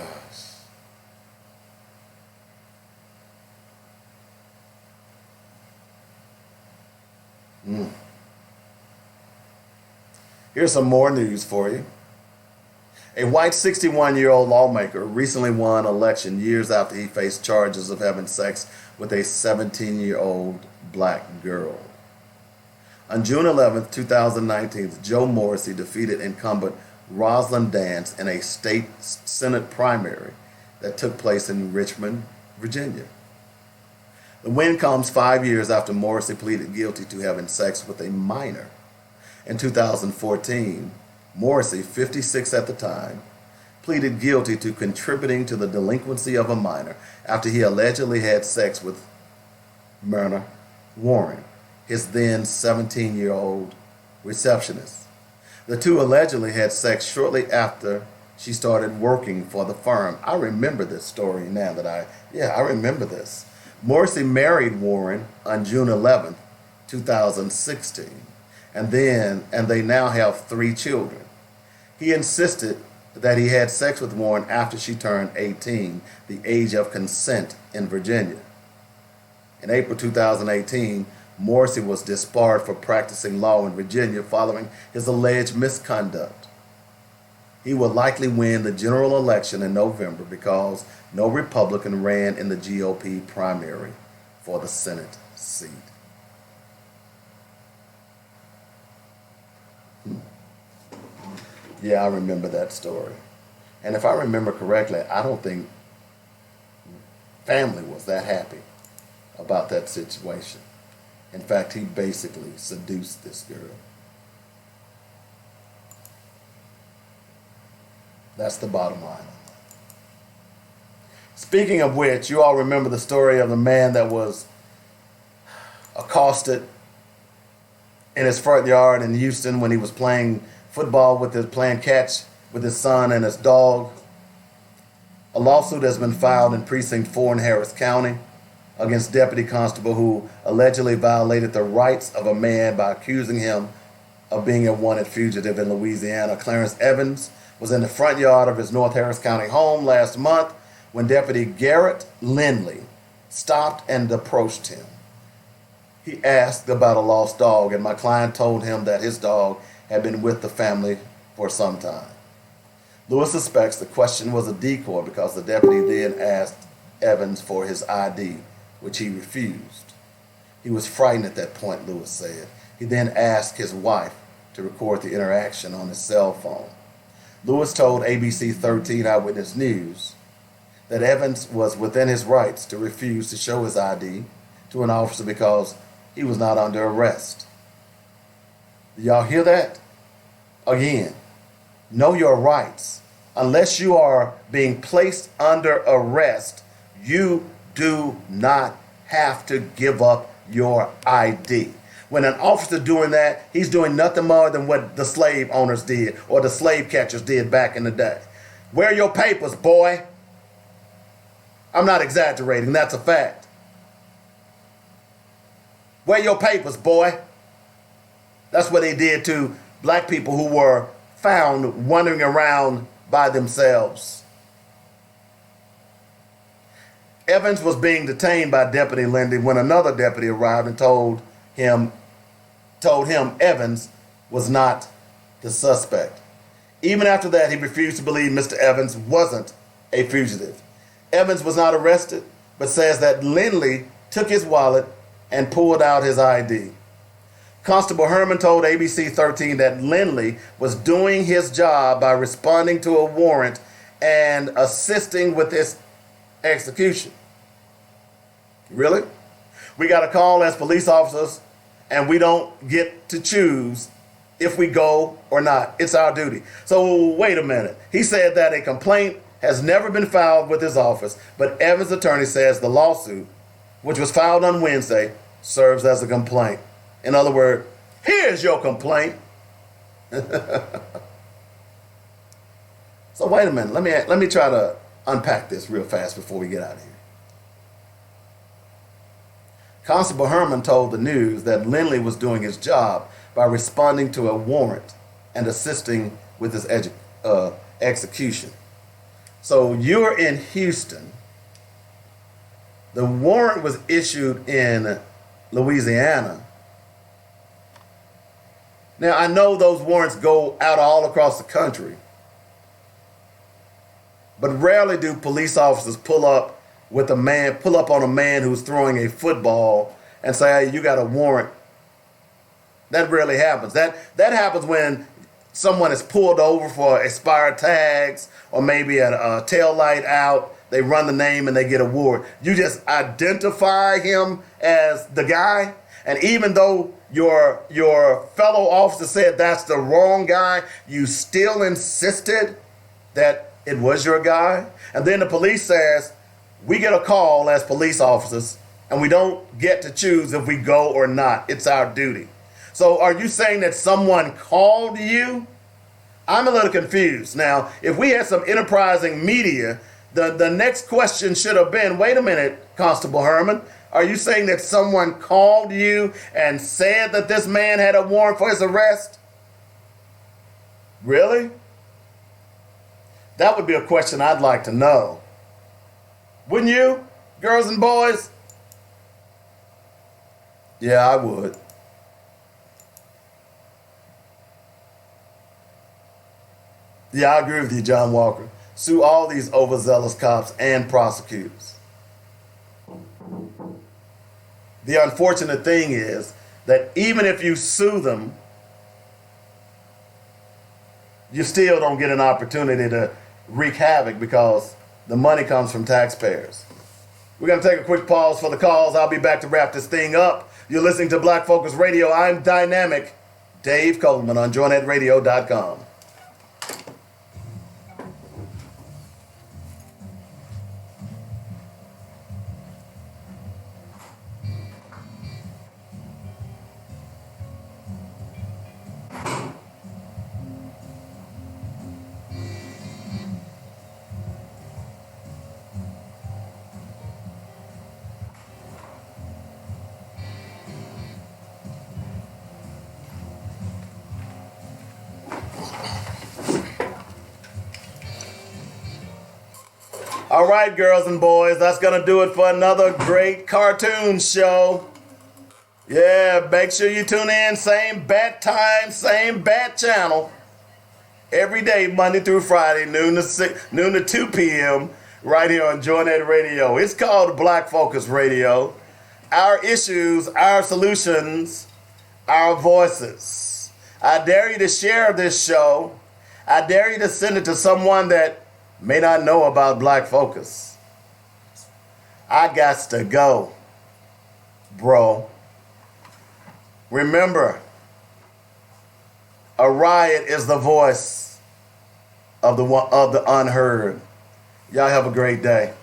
Here's some more news for you. A white 61-year-old lawmaker recently won election years after he faced charges of having sex with a 17-year-old black girl. On June 11, 2019, Joe Morrissey defeated incumbent Rosalind Dance in a state Senate primary that took place in Richmond, Virginia. The win comes 5 years after Morrissey pleaded guilty to having sex with a minor. In 2014, Morrissey, 56 at the time, pleaded guilty to contributing to the delinquency of a minor after he allegedly had sex with Myrna Warren, his then 17-year-old receptionist. The two allegedly had sex shortly after she started working for the firm. I remember this story now that I remember this. Morrissey married Warren on June 11, 2016, and they now have 3 children. He insisted that he had sex with Warren after she turned 18, the age of consent in Virginia. In April 2018, Morrissey was disbarred for practicing law in Virginia following his alleged misconduct. He will likely win the general election in November because no Republican ran in the GOP primary for the Senate seat. Yeah, I remember that story. And if I remember correctly, I don't think family was that happy about that situation. In fact, he basically seduced this girl. That's the bottom line. Speaking of which, you all remember the story of the man that was accosted in his front yard in Houston when he was playing catch with his son and his dog. A lawsuit has been filed in Precinct 4 in Harris County against Deputy Constable who allegedly violated the rights of a man by accusing him of being a wanted fugitive in Louisiana. Clarence Evans was in the front yard of his North Harris County home last month when Deputy Garrett Lindley stopped and approached him. He asked about a lost dog, and my client told him that his dog had been with the family for some time. Lewis suspects the question was a decoy because the deputy then asked Evans for his ID, which he refused. He was frightened at that point, Lewis said. He then asked his wife to record the interaction on his cell phone. Lewis told ABC 13 Eyewitness News that Evans was within his rights to refuse to show his ID to an officer because he was not under arrest. Do y'all hear that? Again, know your rights. Unless you are being placed under arrest, you do not have to give up your ID. When an officer doing that, he's doing nothing more than what the slave owners did or the slave catchers did back in the day. Where are your papers, boy? I'm not exaggerating, that's a fact. Where are your papers, boy? That's what they did to black people who were found wandering around by themselves. Evans was being detained by Deputy Lindy when another deputy arrived and told him Evans was not the suspect. Even after that, he refused to believe Mr. Evans wasn't a fugitive. Evans was not arrested, but says that Lindley took his wallet and pulled out his ID. Constable Herman told ABC 13 that Lindley was doing his job by responding to a warrant and assisting with its execution. Really? We got a call as police officers, and we don't get to choose if we go or not. It's our duty. So wait a minute. He said that a complaint has never been filed with his office, but Evans' attorney says the lawsuit, which was filed on Wednesday, serves as a complaint. In other words, here's your complaint. So wait a minute. Let me try to unpack this real fast before we get out of here. Constable Herman told the News that Lindley was doing his job by responding to a warrant and assisting with his execution. So you're in Houston. The warrant was issued in Louisiana. Now, I know those warrants go out all across the country, but rarely do police officers pull up on a man who's throwing a football and say, hey, you got a warrant. That rarely happens. That happens when someone is pulled over for expired tags or maybe a tail light out. They run the name and they get a warrant. You just identify him as the guy, and even though your fellow officer said that's the wrong guy, you still insisted that it was your guy. And then the police says, we get a call as police officers and we don't get to choose if we go or not. It's our duty. So are you saying that someone called you? I'm a little confused. Now, if we had some enterprising media, the next question should have been, wait a minute, Constable Herman, are you saying that someone called you and said that this man had a warrant for his arrest? Really? That would be a question I'd like to know. Wouldn't you, girls and boys? Yeah, I would. Yeah, I agree with you, John Walker. Sue all these overzealous cops and prosecutors. The unfortunate thing is that even if you sue them, you still don't get an opportunity to wreak havoc because the money comes from taxpayers. We're going to take a quick pause for the calls. I'll be back to wrap this thing up. You're listening to Black Focus Radio. I'm dynamic Dave Coleman on joinnetradio.com. All right, girls and boys, that's going to do it for another great cartoon show. Yeah, make sure you tune in. Same bat time, same bat channel. Every day, Monday through Friday, noon to 2 p.m. right here on Joint Radio. It's called Black Focus Radio. Our issues, our solutions, our voices. I dare you to share this show. I dare you to send it to someone that may not know about Black Focus. I got to go, bro. Remember, a riot is the voice of the unheard. Y'all have a great day.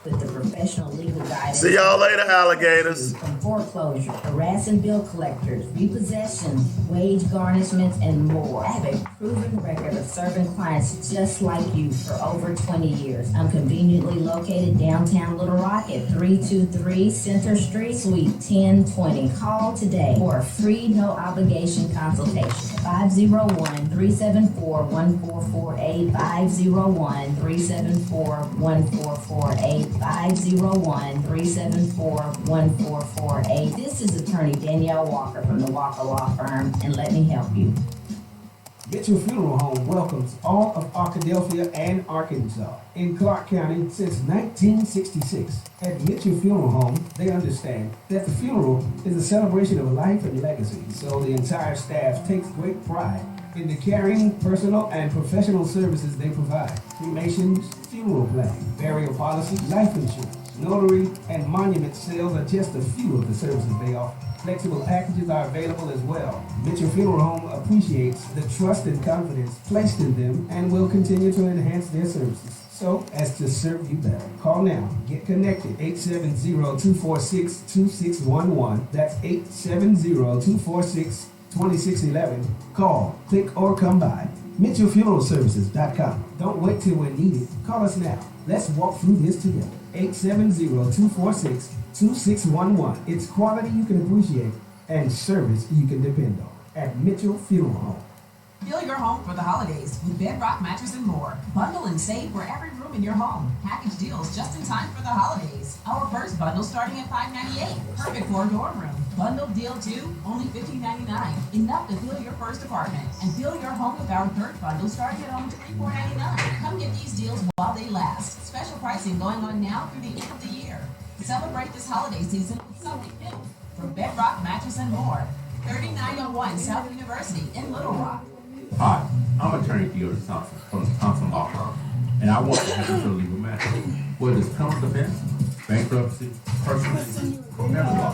With the professional legal guidance. See y'all later, alligators. From foreclosure, harass and bill collectors, repossession, wage garnishments, and more. I have a proven record of serving clients just like you for over 20 years. I'm conveniently located downtown Little Rock at 323 Center Street, Suite 1020. Call today for a free, no obligation consultation. 501-374-1448, 501-374-1448, 501-374-1448. This is attorney Danielle Walker from the Walker Law Firm, and let me help you. Mitchell Funeral Home welcomes all of Arkadelphia and Arkansas in Clark County since 1966. At Mitchell Funeral Home, they understand that the funeral is a celebration of life and legacy, so the entire staff takes great pride in the caring, personal, and professional services they provide. Cremations, funeral planning, burial policy, life insurance, notary, and monument sales are just a few of the services they offer. Flexible packages are available as well. Mitchell Funeral Home appreciates the trust and confidence placed in them and will continue to enhance their services so as to serve you better. Call now. Get connected. 870-246-2611. That's 870-246-2611. Call, click, or come by. MitchellFuneralServices.com. Don't wait till we're needed. Call us now. Let's walk through this together. 870-246-2611. It's quality you can appreciate and service you can depend on at Mitchell Funeral Home. Fill your home for the holidays with Bedrock Mattress and More. Bundle and save for every room in your home. Package deals just in time for the holidays. Our first bundle starting at $598. Perfect for a dorm room. Bundle deal 2, only $15.99. Enough to fill your first apartment. And fill your home with our third bundle starting at only $24.99. Come get these deals while they last. Special pricing going on now through the end of the year. Celebrate this holiday season with something new from Bedrock Mattress and More. 3901 South University in Little Rock. Hi, I'm attorney Theodore Thompson from the Thompson Law Firm, and I want to help you through legal matters. Whether it's criminal defense, bankruptcy, personal injury, or family law,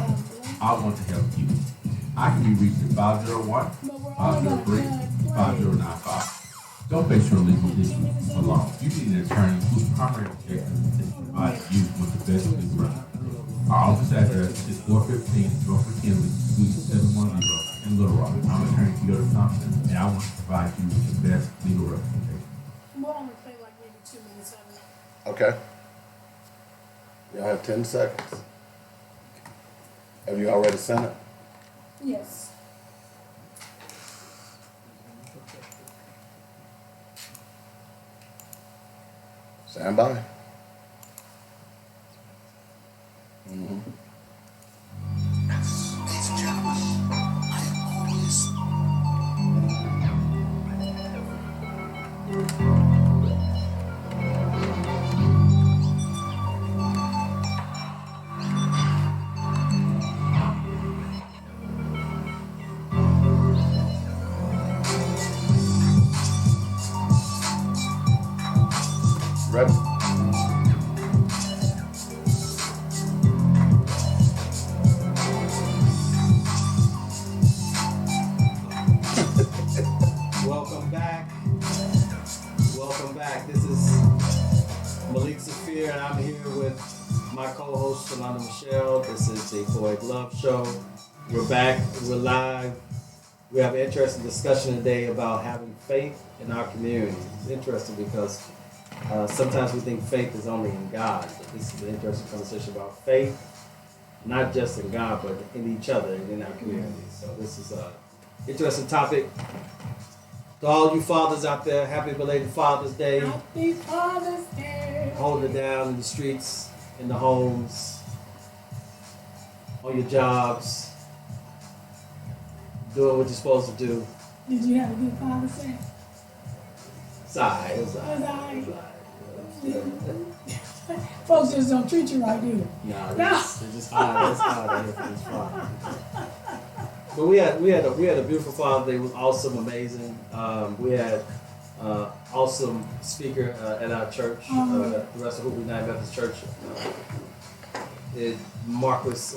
I want to help you. I can be reached at 501-503-5095. Don't face your legal issues alone. You need an attorney whose primary objective is to provide you with the best legal representation. Our office address is 415 North McKinley, Suite 710 in Little Rock. I'm attorney Theodore Thompson, and I want to provide you with the best legal representation. We'll only play like maybe 2 minutes of it. Okay. Y'all have 10 seconds. Have you already sent it? Yes. Stand by. Mm-hmm. Ladies and gentlemen, I am always Ready? Welcome back. Welcome back. This is Malik Zafir, and I'm here with my co-host, Shalana Michelle. This is the Boyd Love Show. We're back. We're live. We have an interesting discussion today about having faith in our community. It's interesting because sometimes we think faith is only in God. But this is an interesting conversation about faith, not just in God, but in each other and in our community. So this is an interesting topic. To all you fathers out there, happy belated Father's Day. Happy Father's Day. Holding it down in the streets, in the homes, on your jobs, doing what you're supposed to do. Did you have a good Father's Day? It's all right. It's all right. It was all right. Folks just don't treat you right, do they? No, they're just hard. It's hard here for this Father. But we had a beautiful Father Day. It was awesome, amazing. We had awesome speaker at our church, the rest of Hoop United Methodist Church. Marcus